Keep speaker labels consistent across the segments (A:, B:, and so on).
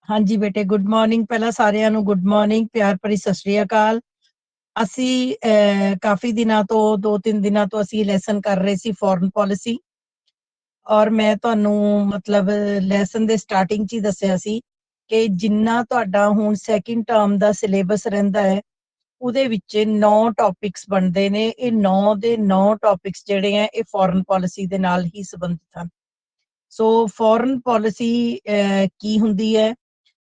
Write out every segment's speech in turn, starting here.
A: हाँ जी बेटे, good morning. पहला सारिਆਂ ਨੂੰ गुड मॉर्निंग, प्यार भरी सत श्री अकाल। ਅਸੀਂ ਕਾਫੀ ਦਿਨਾਂ ਤੋਂ 2-3 ਦਿਨਾਂ ਤੋਂ ਅਸੀਂ ਲੈਸਨ ਕਰ ਰਹੇ ਸੀ ਫੋਰਨ ਪਾਲਿਸੀ, ਔਰ ਮੈਂ ਤੁਹਾਨੂੰ ਮਤਲਬ ਲੈਸਨ ਦੇ ਸਟਾਰਟਿੰਗ 'ਚ ਹੀ ਦੱਸਿਆ ਸੀ ਕਿ ਜਿੰਨਾ ਤੁਹਾਡਾ ਹੁਣ ਸੈਕਿੰਡ ਟਰਮ ਦਾ ਸਿਲੇਬਸ ਰਹਿੰਦਾ ਹੈ ਉਹਦੇ ਵਿੱਚ 9 ਟੌਪਿਕਸ ਬਣਦੇ ਨੇ। ਇਹ 9 ਦੇ 9 ਟੌਪਿਕਸ ਜਿਹੜੇ ਆ ਇਹ ਫੋਰਨ ਪਾਲਿਸੀ ਦੇ ਨਾਲ ਹੀ ਸੰਬੰਧਿਤ ਹਨ। ਸੋ ਫੋਰਨ ਪਾਲਿਸੀ ਕੀ ਹੁੰਦੀ ਹੈ,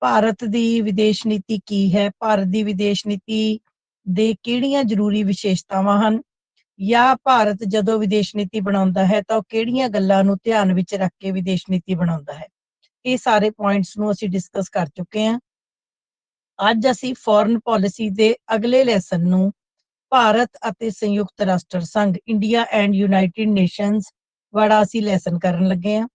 A: ਭਾਰਤ ਦੀ ਵਿਦੇਸ਼ ਨੀਤੀ ਕੀ ਹੈ, ਭਾਰਤ ਦੀ ਵਿਦੇਸ਼ ਨੀਤੀ ਦੇ ਕਿਹੜੀਆਂ ਜ਼ਰੂਰੀ ਵਿਸ਼ੇਸ਼ਤਾਵਾਂ ਹਨ, ਜਾਂ ਭਾਰਤ ਜਦੋਂ ਵਿਦੇਸ਼ ਨੀਤੀ ਬਣਾਉਂਦਾ ਹੈ ਤਾਂ ਉਹ ਕਿਹੜੀਆਂ ਗੱਲਾਂ ਨੂੰ ਧਿਆਨ ਵਿੱਚ ਰੱਖ ਕੇ ਵਿਦੇਸ਼ ਨੀਤੀ ਬਣਾਉਂਦਾ ਹੈ। ਇਹ ਸਾਰੇ ਪੁਆਇੰਟਸ ਨੂੰ ਅਸੀਂ ਡਿਸਕਸ ਕਰ ਚੁੱਕੇ ਹਾਂ। ਅੱਜ ਅਸੀਂ ਫੋਰਨ ਪਾਲਿਸੀ ਦੇ ਅਗਲੇ ਲੈਸਨ ਨੂੰ ਭਾਰਤ ਅਤੇ ਸੰਯੁਕਤ ਰਾਸ਼ਟਰ ਸੰਘ, ਇੰਡੀਆ ਐਂਡ ਯੂਨਾਈਟਿਡ ਨੇਸ਼ਨਸ ਵਾਲਾ ਅਸੀਂ ਲੈਸਨ ਕਰਨ ਲੱਗੇ ਹਾਂ।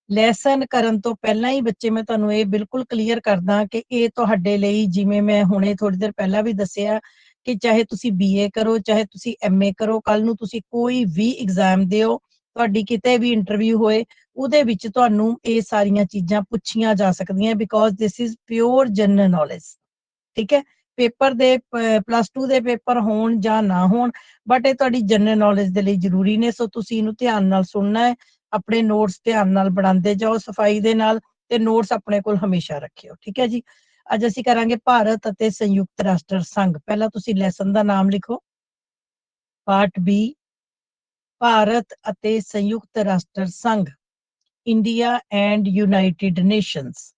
A: ਲੈਸਨ ਕਰਨ ਤੋਂ ਪਹਿਲਾਂ ਹੀ ਬੱਚੇ ਮੈਂ ਤੁਹਾਨੂੰ ਇਹ ਬਿਲਕੁਲ ਕਲੀਅਰ ਕਰਦਾ ਕਿ ਇਹ ਤੁਹਾਡੇ ਲਈ, ਜਿਵੇਂ ਮੈਂ ਹੁਣੇ ਥੋੜੀ ਦੇਰ ਪਹਿਲਾਂ ਵੀ ਦੱਸਿਆ, ਕਿ ਚਾਹੇ ਤੁਸੀਂ BA ਕਰੋ, ਚਾਹੇ ਤੁਸੀਂ MA ਕਰੋ, ਕੱਲ ਨੂੰ ਤੁਸੀਂ ਕੋਈ ਵੀ ਐਗਜ਼ਾਮ ਦਿਓ, ਤੁਹਾਡੀ ਕਿਤੇ ਵੀ ਇੰਟਰਵਿਊ ਹੋਏ, ਉਹਦੇ ਵਿੱਚ ਤੁਹਾਨੂੰ ਇਹ ਸਾਰੀਆਂ ਚੀਜ਼ਾਂ ਪੁੱਛੀਆਂ ਜਾ ਸਕਦੀਆਂ, because this is pure general knowledge. ਠੀਕ ਹੈ, ਪੇਪਰ ਦੇ ਪਲੱਸ 2 ਦੇ ਪੇਪਰ ਹੋਣ ਜਾਂ ਨਾ ਹੋਣ, ਬਟ ਇਹ ਤੁਹਾਡੀ ਜਨਰਲ ਨੌਲੇਜ ਦੇ ਲਈ ਜ਼ਰੂਰੀ ਨੇ। ਸੋ ਤੁਸੀਂ ਇਹਨੂੰ ਧਿਆਨ ਨਾਲ ਸੁਣਨਾ ਹੈ, ਆਪਣੇ ਨੋਟਸ ਧਿਆਨ ਨਾਲ ਬਣਾਉਂਦੇ ਜਾਓ ਸਫਾਈ ਦੇ ਨਾਲ, ਤੇ ਨੋਟਸ ਆਪਣੇ ਕੋਲ ਹਮੇਸ਼ਾ ਰੱਖਿਓ। ਠੀਕ ਹੈ ਜੀ। ਅੱਜ ਅਸੀਂ ਕਰਾਂਗੇ ਭਾਰਤ ਅਤੇ ਸੰਯੁਕਤ ਰਾਸ਼ਟਰ ਸੰਘ। ਪਹਿਲਾਂ ਤੁਸੀਂ ਲੈਸਨ ਦਾ ਨਾਮ ਲਿਖੋ, ਪਾਰਟ B, ਭਾਰਤ ਅਤੇ ਸੰਯੁਕਤ ਰਾਸ਼ਟਰ ਸੰਘ, India and United Nations.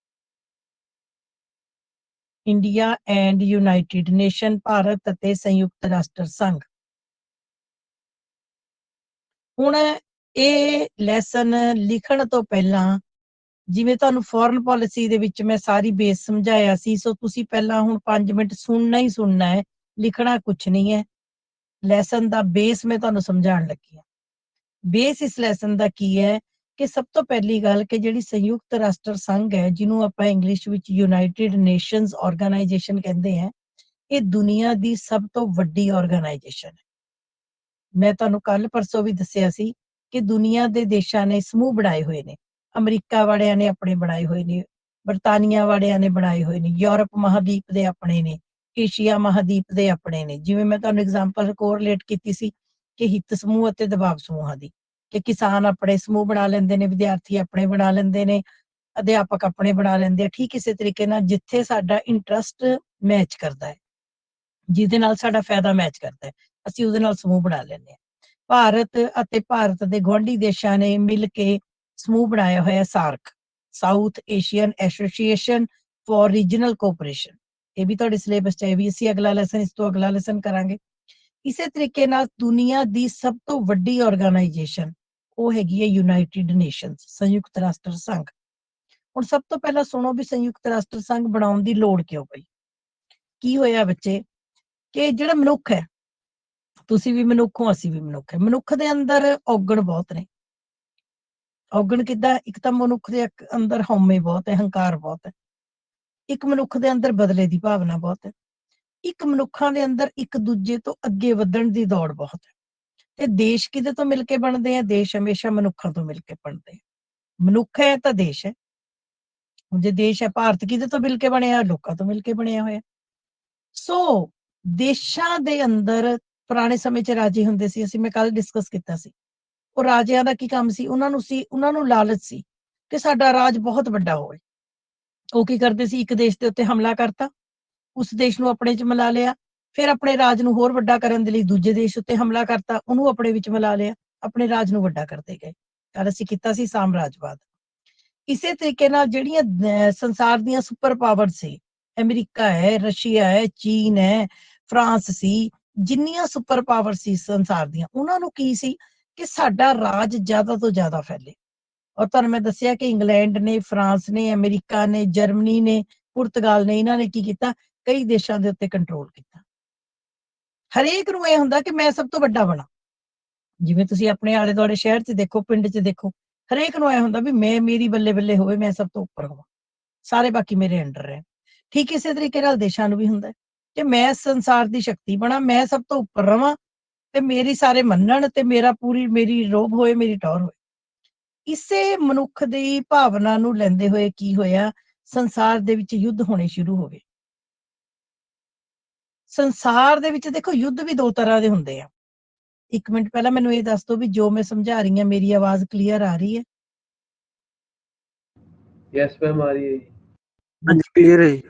A: India and United Nation, Bharat ਅਤੇ ਸੰਯੁਕਤ ਰਾਸ਼ਟਰ ਸੰਘ। ਹੁਣ ਇਹ ਲੈਸਨ ਲਿਖਣ ਤੋਂ ਪਹਿਲਾਂ, ਜਿਵੇਂ ਤੁਹਾਨੂੰ ਫੋਰਨ ਪਾਲਿਸੀ ਦੇ ਵਿੱਚ ਮੈਂ ਸਾਰੀ ਬੇਸ ਸਮਝਾਇਆ ਸੀ, ਸੋ ਤੁਸੀਂ ਪਹਿਲਾਂ ਹੁਣ 5 ਮਿੰਟ ਸੁਣਨਾ ਹੀ ਸੁਣਨਾ ਹੈ, ਲਿਖਣਾ ਕੁਛ ਨਹੀਂ ਹੈ। ਲੈਸਨ ਦਾ ਬੇਸ ਮੈਂ ਤੁਹਾਨੂੰ ਸਮਝਾਉਣ ਲੱਗੀ ਹਾਂ। ਬੇਸ ਇਸ ਲੈਸਨ ਦਾ ਕੀ ਹੈ ਕਿ ਸਭ ਤੋਂ ਪਹਿਲੀ ਗੱਲ ਕਿ ਜਿਹੜੀ ਸੰਯੁਕਤ ਰਾਸ਼ਟਰ ਸੰਘ ਹੈ, ਜਿਹਨੂੰ ਆਪਾਂ ਇੰਗਲਿਸ਼ ਵਿੱਚ ਯੂਨਾਈਟਿਡ ਨੇਸ਼ਨਸ ਆਰਗੇਨਾਈਜੇਸ਼ਨ ਕਹਿੰਦੇ ਆ, ਇਹ ਦੁਨੀਆ ਦੀ ਸਭ ਤੋਂ ਵੱਡੀ ਆਰਗੇਨਾਈਜੇਸ਼ਨ ਹੈ। ਮੈਂ ਤੁਹਾਨੂੰ ਕੱਲ ਪਰਸੋਂ ਵੀ ਦੱਸਿਆ ਸੀ ਕਿ ਦੁਨੀਆ ਦੇ ਦੇਸ਼ਾਂ ਨੇ ਸਮੂਹ ਬਣਾਏ ਹੋਏ ਨੇ। ਅਮਰੀਕਾ ਵਾਲਿਆਂ ਨੇ ਆਪਣੇ ਬਣਾਏ ਹੋਏ ਨੇ, ਬਰਤਾਨੀਆ ਵਾਲਿਆਂ ਨੇ ਬਣਾਏ ਹੋਏ ਨੇ, ਯੂਰਪ ਮਹਾਦੀਪ ਦੇ ਆਪਣੇ ਨੇ, ਏਸ਼ੀਆ ਮਹਾਦੀਪ ਦੇ ਆਪਣੇ ਨੇ। ਜਿਵੇਂ ਮੈਂ ਤੁਹਾਨੂੰ ਐਗਜ਼ਾਮਪਲ ਕੋਰਿਲੇਟ ਕੀਤੀ ਸੀ ਕਿ ਹਿੱਤ ਸਮੂਹ ਅਤੇ ਦਬਾਅ ਸਮੂਹਾਂ ਦੀ, ਕਿ ਕਿਸਾਨ ਆਪਣੇ ਸਮੂਹ ਬਣਾ ਲੈਂਦੇ ਨੇ, ਵਿਦਿਆਰਥੀ ਆਪਣੇ ਬਣਾ ਲੈਂਦੇ ਨੇ, ਅਧਿਆਪਕ ਆਪਣੇ ਬਣਾ ਲੈਂਦੇ ਆ। ਠੀਕ ਇਸੇ ਤਰੀਕੇ ਨਾਲ ਜਿੱਥੇ ਸਾਡਾ ਇੰਟਰਸਟ ਮੈਚ ਕਰਦਾ ਹੈ, ਜਿਹਦੇ ਨਾਲ ਸਾਡਾ ਫਾਇਦਾ ਮੈਚ ਕਰਦਾ ਹੈ, ਅਸੀਂ ਉਹਦੇ ਨਾਲ ਸਮੂਹ ਬਣਾ ਲੈਂਦੇ ਹਾਂ। ਭਾਰਤ ਅਤੇ ਭਾਰਤ ਦੇ ਗੁਆਂਢੀ ਦੇਸ਼ਾਂ ਨੇ ਮਿਲ ਕੇ ਸਮੂਹ ਬਣਾਇਆ ਹੋਇਆ SAARC, South Asian Association for Regional Cooperation. ਇਹ ਵੀ ਤੁਹਾਡੇ ਸਿਲੇਬਸ 'ਚ ਹੈ, ਵੀ ਅਸੀਂ ਅਗਲਾ ਲੈਸਨ, ਇਸ ਤੋਂ ਅਗਲਾ ਲੈਸਨ ਕਰਾਂਗੇ। ਇਸੇ ਤਰੀਕੇ ਨਾਲ ਦੁਨੀਆ ਦੀ ਸਭ ਤੋਂ ਵੱਡੀ ਆਰਗੇਨਾਈਜੇਸ਼ਨ ਉਹ ਹੈਗੀ ਹੈ ਯੂਨਾਈਟਿਡ ਨੇਸ਼ਨਸ, ਸੰਯੁਕਤ ਰਾਸ਼ਟਰ ਸੰਘ। ਹੁਣ ਸਭ ਤੋਂ ਪਹਿਲਾਂ ਸੁਣੋ ਵੀ ਸੰਯੁਕਤ ਰਾਸ਼ਟਰ ਸੰਘ ਬਣਾਉਣ ਦੀ ਲੋੜ ਕਿਉਂ ਪਈ। ਕੀ ਹੋਇਆ ਬੱਚੇ, ਕਿ ਜਿਹੜਾ ਮਨੁੱਖ ਹੈ, ਤੁਸੀਂ ਵੀ ਮਨੁੱਖ ਹੋ, ਅਸੀਂ ਵੀ ਮਨੁੱਖ ਹੈ, ਮਨੁੱਖ ਦੇ ਅੰਦਰ ਔਗਣ ਬਹੁਤ ਨੇ। ਔਗਣ ਕਿੱਦਾਂ? ਇੱਕ ਤਾਂ ਮਨੁੱਖ ਦੇ ਅੰਦਰ ਹਉਮੈ ਬਹੁਤ ਹੈ, ਹੰਕਾਰ ਬਹੁਤ ਹੈ। ਇੱਕ ਮਨੁੱਖ ਦੇ ਅੰਦਰ ਬਦਲੇ ਦੀ ਭਾਵਨਾ ਬਹੁਤ ਹੈ। ਇੱਕ ਮਨੁੱਖਾਂ ਦੇ ਅੰਦਰ ਇੱਕ ਦੂਜੇ ਤੋਂ ਅੱਗੇ ਵਧਣ ਦੀ ਦੌੜ ਬਹੁਤ ਹੈ। ਤੇ ਦੇਸ਼ ਕਿਹਦੇ ਤੋਂ ਮਿਲ ਕੇ ਬਣਦੇ ਆ? ਦੇਸ਼ ਹਮੇਸ਼ਾ ਮਨੁੱਖਾਂ ਤੋਂ ਮਿਲ ਕੇ ਬਣਦੇ ਆ। ਮਨੁੱਖ ਹੈ ਤਾਂ ਦੇਸ਼ ਹੈ। ਹੁਣ ਜੇ ਦੇਸ਼ ਹੈ, ਭਾਰਤ ਕਿਹਦੇ ਤੋਂ ਮਿਲ ਕੇ ਬਣਿਆ? ਲੋਕਾਂ ਤੋਂ ਮਿਲ ਕੇ ਬਣਿਆ ਹੋਇਆ। ਸੋ ਦੇਸ਼ਾਂ ਦੇ ਅੰਦਰ ਪੁਰਾਣੇ ਸਮੇਂ 'ਚ ਰਾਜੇ ਹੁੰਦੇ ਸੀ, ਅਸੀਂ ਮੈਂ ਕੱਲ ਡਿਸਕਸ ਕੀਤਾ ਸੀ। ਉਹ ਰਾਜਿਆਂ ਦਾ ਕੀ ਕੰਮ ਸੀ? ਉਹਨਾਂ ਨੂੰ ਲਾਲਚ ਸੀ ਕਿ ਸਾਡਾ ਰਾਜ ਬਹੁਤ ਵੱਡਾ ਹੋਵੇ। ਉਹ ਕੀ ਕਰਦੇ ਸੀ? ਇੱਕ ਦੇਸ਼ ਦੇ ਉੱਤੇ ਹਮਲਾ ਕਰਤਾ, ਉਸ ਦੇਸ਼ ਨੂੰ ਆਪਣੇ 'ਚ ਮਿਲਾ ਲਿਆ, ਫਿਰ ਆਪਣੇ ਰਾਜ ਨੂੰ ਹੋਰ ਵੱਡਾ ਕਰਨ ਦੇ ਲਈ ਦੂਜੇ ਦੇਸ਼ ਉੱਤੇ ਹਮਲਾ ਕਰਤਾ, ਉਹਨੂੰ ਆਪਣੇ ਵਿੱਚ ਮਿਲਾ ਲਿਆ, ਆਪਣੇ ਰਾਜ ਨੂੰ ਵੱਡਾ ਕਰਦੇ ਗਏ। ਕੱਲ ਅਸੀਂ ਕੀਤਾ ਸੀ ਸਾਮਰਾਜਵਾਦ। ਇਸੇ ਤਰੀਕੇ ਨਾਲ ਜਿਹੜੀਆਂ ਸੰਸਾਰ ਦੀਆਂ ਸੁਪਰ ਪਾਵਰ ਸੀ, ਅਮਰੀਕਾ ਹੈ, ਰਸ਼ੀਆ ਹੈ, ਚੀਨ ਹੈ, ਫਰਾਂਸ ਸੀ, ਜਿੰਨੀਆਂ ਸੁਪਰ ਪਾਵਰ ਸੀ ਸੰਸਾਰ ਦੀਆਂ, ਉਹਨਾਂ ਨੂੰ ਕੀ ਸੀ ਕਿ ਸਾਡਾ ਰਾਜ ਜ਼ਿਆਦਾ ਤੋਂ ਜ਼ਿਆਦਾ ਫੈਲੇ। ਔਰ ਤੁਹਾਨੂੰ ਮੈਂ ਦੱਸਿਆ ਕਿ ਇੰਗਲੈਂਡ ਨੇ, ਫਰਾਂਸ ਨੇ, ਅਮਰੀਕਾ ਨੇ, ਜਰਮਨੀ ਨੇ, ਪੁਰਤਗਾਲ ਨੇ, ਇਹਨਾਂ ਨੇ ਕੀ ਕੀਤਾ? ਕਈ ਦੇਸ਼ਾਂ ਦੇ ਉੱਤੇ ਕੰਟਰੋਲ ਕੀਤਾ। ਹਰੇਕ ਨੂੰ ਇਹ ਹੁੰਦਾ ਕਿ ਮੈਂ ਸਭ ਤੋਂ ਵੱਡਾ ਬਣਾ। ਜਿਵੇਂ ਤੁਸੀਂ ਆਪਣੇ ਆਲੇ ਦੁਆਲੇ ਸ਼ਹਿਰ 'ਚ ਦੇਖੋ, ਪਿੰਡ 'ਚ ਦੇਖੋ, ਹਰੇਕ ਨੂੰ ਇਹ ਹੁੰਦਾ ਵੀ ਮੇਰੀ ਬੱਲੇ ਬੱਲੇ ਹੋਵੇ, ਮੈਂ ਸਭ ਤੋਂ ਉੱਪਰ ਹੋਵਾਂ, ਸਾਰੇ ਬਾਕੀ ਮੇਰੇ ਅੰਡਰ ਰਹਿਣ। ਠੀਕ ਇਸੇ ਤਰੀਕੇ ਨਾਲ ਦੇਸ਼ਾਂ ਨੂੰ ਵੀ ਹੁੰਦਾ ਕਿ ਮੈਂ ਸੰਸਾਰ ਦੀ ਸ਼ਕਤੀ ਬਣਾ, ਮੈਂ ਸਭ ਤੋਂ ਉੱਪਰ ਰਵਾਂ, ਤੇ ਮੇਰੀ ਸਾਰੇ ਮੰਨਣ, ਤੇ ਮੇਰੀ ਰੋਬ ਹੋਏ, ਮੇਰੀ ਟੌਰ ਹੋਏ। ਇਸੇ ਮਨੁੱਖ ਦੀ ਭਾਵਨਾ ਨੂੰ ਲੈਂਦੇ ਹੋਏ ਕੀ ਹੋਇਆ? ਸੰਸਾਰ ਦੇ ਵਿੱਚ ਯੁੱਧ ਹੋਣੇ ਸ਼ੁਰੂ ਹੋ ਗਏ। ਸੰਸਾਰ ਦੇ ਵਿੱਚ ਦੇਖੋ ਯੁੱਧ ਵੀ ਦੋ ਤਰ੍ਹਾਂ ਦੇ ਹੁੰਦੇ ਆ। ਇੱਕ ਮਿੰਟ ਪਹਿਲਾਂ ਮੈਨੂੰ ਇਹ ਦੱਸ ਦਿਓ ਵੀ ਜੋ ਮੈਂ ਸਮਝਾ ਰਹੀ ਹਾਂ ਮੇਰੀ ਆਵਾਜ਼ ਕਲੀਅਰ ਆ ਰਹੀ ਹੈ?
B: ਯੈਸ ਮੈਮ ਆ ਰਹੀ ਹੈ ਜੀ।
C: ਹਾਂਜੀ ਕਲੀਅਰ ਹੈ ਜੀ।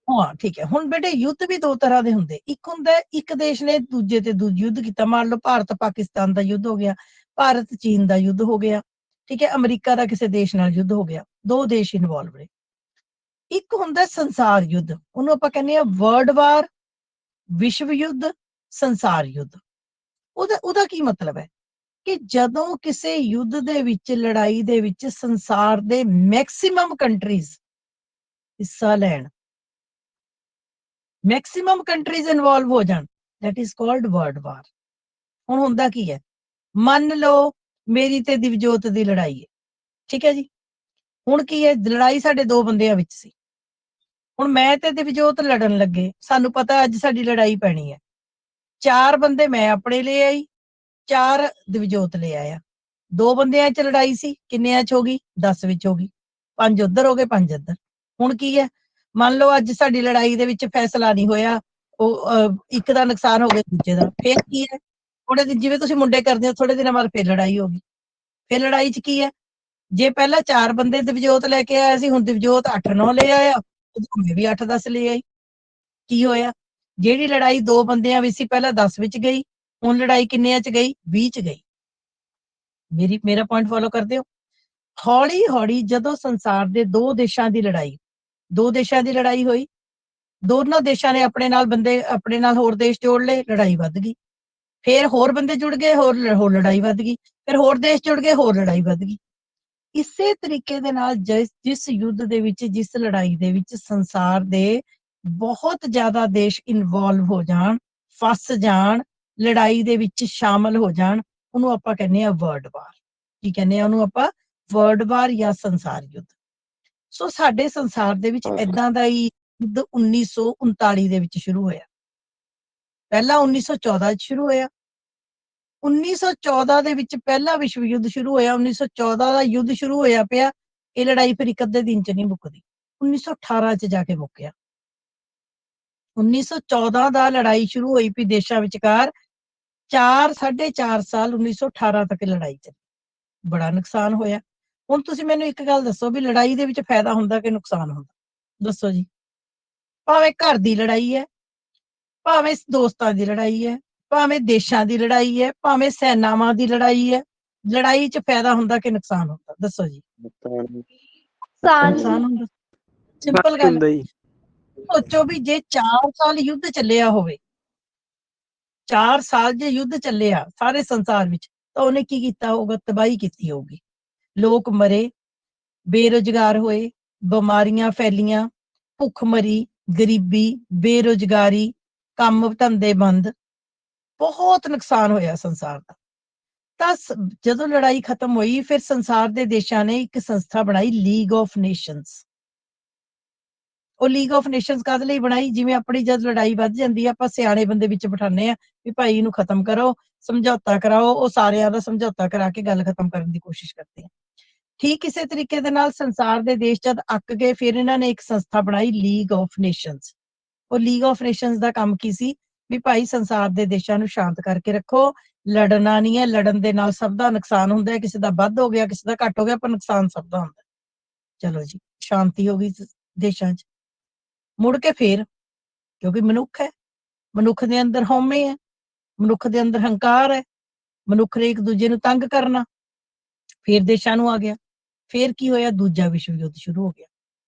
A: ਹਾਂ ਠੀਕ ਹੈ। ਹੁਣ ਬੇਟੇ ਯੁੱਧ ਵੀ ਦੋ ਤਰ੍ਹਾਂ ਦੇ ਹੁੰਦੇ। ਇੱਕ ਹੁੰਦਾ ਇੱਕ ਦੇਸ਼ ਨੇ ਦੂਜੇ ਤੇ ਯੁੱਧ ਕੀਤਾ। ਮੰਨ ਲਓ ਭਾਰਤ ਪਾਕਿਸਤਾਨ ਦਾ ਯੁੱਧ ਹੋ ਗਿਆ, ਭਾਰਤ ਚੀਨ ਦਾ ਯੁੱਧ ਹੋ ਗਿਆ, ਠੀਕ ਹੈ, ਅਮਰੀਕਾ ਦਾ ਕਿਸੇ ਦੇਸ਼ ਨਾਲ ਯੁੱਧ ਹੋ ਗਿਆ, ਦੋ ਦੇਸ਼ ਇਨਵੋਲਵ ਨੇ। ਇੱਕ ਹੁੰਦਾ ਸੰਸਾਰ ਯੁੱਧ, ਉਹਨੂੰ ਆਪਾਂ ਕਹਿੰਦੇ ਆ ਵਰਲਡ ਵਾਰ, ਵਿਸ਼ਵ ਯੁੱਧ, ਸੰਸਾਰ ਯੁੱਧ। ਉਹਦਾ ਕੀ ਮਤਲਬ ਹੈ ਕਿ ਜਦੋਂ ਕਿਸੇ ਯੁੱਧ ਦੇ ਵਿੱਚ, ਲੜਾਈ ਦੇ ਵਿੱਚ ਸੰਸਾਰ ਦੇ ਮੈਕਸਿਮਮ ਕੰਟਰੀਜ਼ ਹਿੱਸਾ ਲੈਣ, ਮੈਕਸਿਮਮ ਕੰਟਰੀਜ਼ ਇਨਵੋਲਵ ਹੋ ਜਾਣ, that is called world war. ਹੁਣ ਹੁੰਦਾ ਕੀ ਹੈ, ਮੰਨ ਲਓ ਮੇਰੀ ਤੇ ਦਿਵਜੋਤ ਦੀ ਲੜਾਈ ਹੈ, ਠੀਕ ਹੈ ਜੀ। ਹੁਣ ਕੀ ਹੈ, ਲੜਾਈ ਸਾਡੇ ਦੋ ਬੰਦਿਆਂ ਵਿੱਚ ਸੀ। ਹੁਣ ਮੈਂ ਤੇ ਦਿਵਜੋਤ ਲੜਨ ਲੱਗੇ, ਸਾਨੂੰ ਪਤਾ ਅੱਜ ਸਾਡੀ ਲੜਾਈ ਪੈਣੀ ਹੈ। 4 ਬੰਦੇ ਮੈਂ ਆਪਣੇ ਲੈ ਆਈ, 4 ਦਿਵਜੋਤ ਲੈ ਆਇਆ। 2 ਬੰਦਿਆਂ 'ਚ ਲੜਾਈ ਸੀ, ਕਿੰਨਿਆਂ 'ਚ ਹੋ ਗਈ? 10 ਵਿੱਚ ਹੋ ਗਈ। 5 ਉੱਧਰ ਹੋ ਗਏ, 5 ਇੱਧਰ। ਹੁਣ ਕੀ ਹੈ, ਮੰਨ ਲਓ ਅੱਜ ਸਾਡੀ ਲੜਾਈ ਦੇ ਵਿੱਚ ਫੈਸਲਾ ਨਹੀਂ ਹੋਇਆ, ਉਹ ਇੱਕ ਦਾ ਨੁਕਸਾਨ ਹੋ ਗਿਆ ਦੂਜੇ ਦਾ, ਫਿਰ ਕੀ ਹੈ, ਥੋੜੇ ਦਿਨ ਜਿਵੇਂ ਤੁਸੀਂ ਮੁੰਡੇ ਕਰਦੇ ਹੋ, ਥੋੜੇ ਦਿਨਾਂ ਬਾਅਦ ਫਿਰ ਲੜਾਈ ਹੋ ਗਈ। ਫਿਰ ਲੜਾਈ 'ਚ ਕੀ ਹੈ, ਜੇ ਪਹਿਲਾਂ 4 ਬੰਦੇ ਦਿਵਜੋਤ ਲੈ ਕੇ ਆਇਆ ਸੀ, ਹੁਣ ਦਿਵਜੋਤ 8-9 ਲੈ ਆਇਆ, ਮੈਂ ਵੀ 8-10 ਲੈ ਆਈ। ਕੀ ਹੋਇਆ, ਜਿਹੜੀ ਲੜਾਈ 2 ਬੰਦਿਆਂ ਵਿੱਚ ਸੀ ਪਹਿਲਾਂ 10 ਵਿੱਚ ਗਈ, ਹੁਣ ਲੜਾਈ ਕਿੰਨਿਆਂ 'ਚ ਗਈ? 20 'ਚ ਗਈ। ਮੇਰਾ ਪੁਆਇੰਟ ਫੋਲੋ ਕਰਦੇ ਹੋ? ਹੌਲੀ ਹੌਲੀ ਜਦੋਂ ਸੰਸਾਰ ਦੇ 2 ਦੇਸ਼ਾਂ ਦੀ ਲੜਾਈ, 2 ਦੇਸ਼ਾਂ ਦੀ ਲੜਾਈ ਹੋਈ, ਦੋਨੋਂ ਦੇਸ਼ਾਂ ਨੇ ਆਪਣੇ ਨਾਲ ਬੰਦੇ, ਆਪਣੇ ਨਾਲ ਹੋਰ ਦੇਸ਼ ਜੋੜ ਲਏ, ਲੜਾਈ ਵੱਧ ਗਈ। ਫਿਰ ਹੋਰ ਬੰਦੇ ਜੁੜ ਗਏ, ਹੋਰ ਲੜਾਈ ਵੱਧ ਗਈ। ਫਿਰ ਹੋਰ ਦੇਸ਼ ਜੁੜ ਗਏ, ਹੋਰ ਲੜਾਈ ਵੱਧ ਗਈ। ਇਸੇ ਤਰੀਕੇ ਦੇ ਨਾਲ ਜਿਸ ਯੁੱਧ ਦੇ ਵਿੱਚ, ਜਿਸ ਲੜਾਈ ਦੇ ਵਿੱਚ ਸੰਸਾਰ ਦੇ ਬਹੁਤ ਜ਼ਿਆਦਾ ਦੇਸ਼ ਇਨਵੋਲਵ ਹੋ ਜਾਣ, ਫਸ ਜਾਣ, ਲੜਾਈ ਦੇ ਵਿੱਚ ਸ਼ਾਮਲ ਹੋ ਜਾਣ, ਉਹਨੂੰ ਆਪਾਂ ਕਹਿੰਦੇ ਆ ਵਰਲਡ ਵਾਰ। ਕੀ ਕਹਿੰਦੇ ਆ ਉਹਨੂੰ ਆਪਾਂ? ਵਰਲਡ ਵਾਰ ਜਾਂ ਸੰਸਾਰ ਯੁੱਧ। ਸੋ ਸਾਡੇ ਸੰਸਾਰ ਦੇ ਵਿੱਚ ਏਦਾਂ ਦਾ ਹੀ ਯੁੱਧ 1939 ਦੇ ਵਿੱਚ ਸ਼ੁਰੂ ਹੋਇਆ। ਪਹਿਲਾਂ 1914 ਚ ਸ਼ੁਰੂ ਹੋਇਆ। 1914 ਦੇ ਵਿੱਚ ਪਹਿਲਾ ਵਿਸ਼ਵ ਯੁੱਧ ਸ਼ੁਰੂ ਹੋਇਆ। 1914 ਦਾ ਯੁੱਧ ਸ਼ੁਰੂ ਹੋਇਆ ਪਿਆ, ਇਹ ਲੜਾਈ ਫਿਰ ਇੱਕ ਅੱਧੇ ਦਿਨ ਚ ਨਹੀਂ ਮੁੱਕਦੀ, 1918 ਚ ਜਾ ਕੇ ਮੁੱਕਿਆ। 1914 ਦਾ ਲੜਾਈ ਸ਼ੁਰੂ ਹੋਈ ਪਈ ਦੇਸ਼ਾਂ ਵਿਚਕਾਰ, 4-4.5 ਸਾਲ 1918 ਤੱਕ ਲੜਾਈ ਚੱਲੀ। ਬੜਾ ਨੁਕਸਾਨ ਹੋਇਆ। ਹੁਣ ਤੁਸੀਂ ਮੈਨੂੰ ਇੱਕ ਗੱਲ ਦੱਸੋ ਵੀ ਲੜਾਈ ਦੇ ਵਿੱਚ ਫਾਇਦਾ ਹੁੰਦਾ ਕਿ ਨੁਕਸਾਨ ਹੁੰਦਾ? ਦੱਸੋ ਜੀ। ਭਾਵੇਂ ਘਰ ਦੀ ਲੜਾਈ ਹੈ, ਭਾਵੇਂ ਦੋਸਤਾਂ ਦੀ ਲੜਾਈ ਹੈ, ਭਾਵੇਂ ਦੇਸ਼ਾਂ ਦੀ ਲੜਾਈ ਹੈ, ਭਾਵੇਂ ਸੈਨਾਵਾਂ ਦੀ ਲੜਾਈ ਹੈ, ਲੜਾਈ 'ਚ ਫਾਇਦਾ ਹੁੰਦਾ ਕਿ ਨੁਕਸਾਨ ਹੁੰਦਾ? ਦੱਸੋ ਜੀ। ਨੁਕਸਾਨ ਹੁੰਦਾ। ਸਿੰਪਲ ਗੱਲ। ਸੋਚੋ ਵੀ ਜੇ 4 ਸਾਲ ਯੁੱਧ ਚੱਲਿਆ ਹੋਵੇ, 4 ਸਾਲ ਜੇ ਯੁੱਧ ਚੱਲਿਆ ਸਾਰੇ ਸੰਸਾਰ ਵਿੱਚ, ਤਾਂ ਉਹਨੇ ਕੀ ਕੀਤਾ ਹੋਊਗਾ? ਤਬਾਹੀ ਕੀਤੀ ਹੋਊਗੀ। ਲੋਕ ਮਰੇ, ਬੇਰੁਜ਼ਗਾਰ ਹੋਏ, ਬਿਮਾਰੀਆਂ ਫੈਲੀਆਂ, ਭੁੱਖਮਰੀ, ਗਰੀਬੀ, ਬੇਰੁਜ਼ਗਾਰੀ, ਕੰਮ ਧੰਦੇ ਬੰਦ, ਬਹੁਤ ਨੁਕਸਾਨ ਹੋਇਆ ਸੰਸਾਰ ਦਾ। ਤਾਂ ਜਦੋਂ ਲੜਾਈ ਖਤਮ ਹੋਈ, ਫਿਰ ਸੰਸਾਰ ਦੇ ਦੇਸ਼ਾਂ ਨੇ ਇੱਕ ਸੰਸਥਾ ਬਣਾਈ, ਲੀਗ ਆਫ ਨੇਸ਼ਨਸ। ਉਹ ਲੀਗ ਆਫ ਨੇਸ਼ਨਸ ਕਾਹਦੇ ਲਈ ਬਣਾਈ? ਜਿਵੇਂ ਆਪਣੀ ਜਦ ਲੜਾਈ ਵੱਧ ਜਾਂਦੀ ਹੈ, ਆਪਾਂ ਸਿਆਣੇ ਬੰਦੇ ਵਿੱਚ ਬਿਠਾਉਂਦੇ ਆ ਵੀ ਭਾਈ ਇਹਨੂੰ ਖਤਮ ਕਰੋ, ਸਮਝੌਤਾ ਕਰਾਓ, ਉਹ ਸਾਰਿਆਂ ਦਾ ਸਮਝੌਤਾ ਕਰਾ ਕੇ ਗੱਲ ਖਤਮ ਕਰਨ ਦੀ ਕੋਸ਼ਿਸ਼ ਕਰਦੇ ਆ। ਠੀਕ ਇਸੇ ਤਰੀਕੇ ਦੇ ਨਾਲ ਸੰਸਾਰ ਦੇ ਦੇਸ਼ ਜਦ ਅੱਕ ਗਏ, ਫਿਰ ਇਹਨਾਂ ਨੇ ਇੱਕ ਸੰਸਥਾ ਬਣਾਈ, ਲੀਗ ਆਫ ਨੇਸ਼ਨਸ। ਉਹ ਲੀਗ ਆਫ ਨੇਸ਼ਨਸ ਦਾ ਕੰਮ ਕੀ ਸੀ? ਵੀ ਭਾਈ ਸੰਸਾਰ ਦੇ ਦੇਸ਼ਾਂ ਨੂੰ ਸ਼ਾਂਤ ਕਰਕੇ ਰੱਖੋ, ਲੜਨਾ ਨਹੀਂ ਹੈ, ਲੜਨ ਦੇ ਨਾਲ ਸਭ ਦਾ ਨੁਕਸਾਨ ਹੁੰਦਾ ਹੈ, ਕਿਸੇ ਦਾ ਵੱਧ ਹੋ ਗਿਆ, ਕਿਸੇ ਦਾ ਘੱਟ ਹੋ ਗਿਆ, ਪਰ ਨੁਕਸਾਨ ਸਭ ਦਾ ਹੁੰਦਾ। ਚਲੋ ਜੀ, ਸ਼ਾਂਤੀ ਹੋ ਗਈ ਦੇਸ਼ਾਂ 'ਚ। ਮੁੜ ਕੇ ਫੇਰ, ਕਿਉਂਕਿ ਮਨੁੱਖ ਹੈ, ਮਨੁੱਖ ਦੇ ਅੰਦਰ ਹਉਮੈ ਹੈ, ਮਨੁੱਖ ਦੇ ਅੰਦਰ ਹੰਕਾਰ ਹੈ, ਮਨੁੱਖ ਨੇ ਇੱਕ ਦੂਜੇ ਨੂੰ ਤੰਗ ਕਰਨਾ, ਫੇਰ ਦੇਸ਼ਾਂ ਨੂੰ ਆ ਗਿਆ। ਫੇਰ ਕੀ ਹੋਇਆ? ਦੂਜਾ ਵਿਸ਼ਵ ਯੁੱਧ ਸ਼ੁਰੂ ਹੋ ਗਿਆ।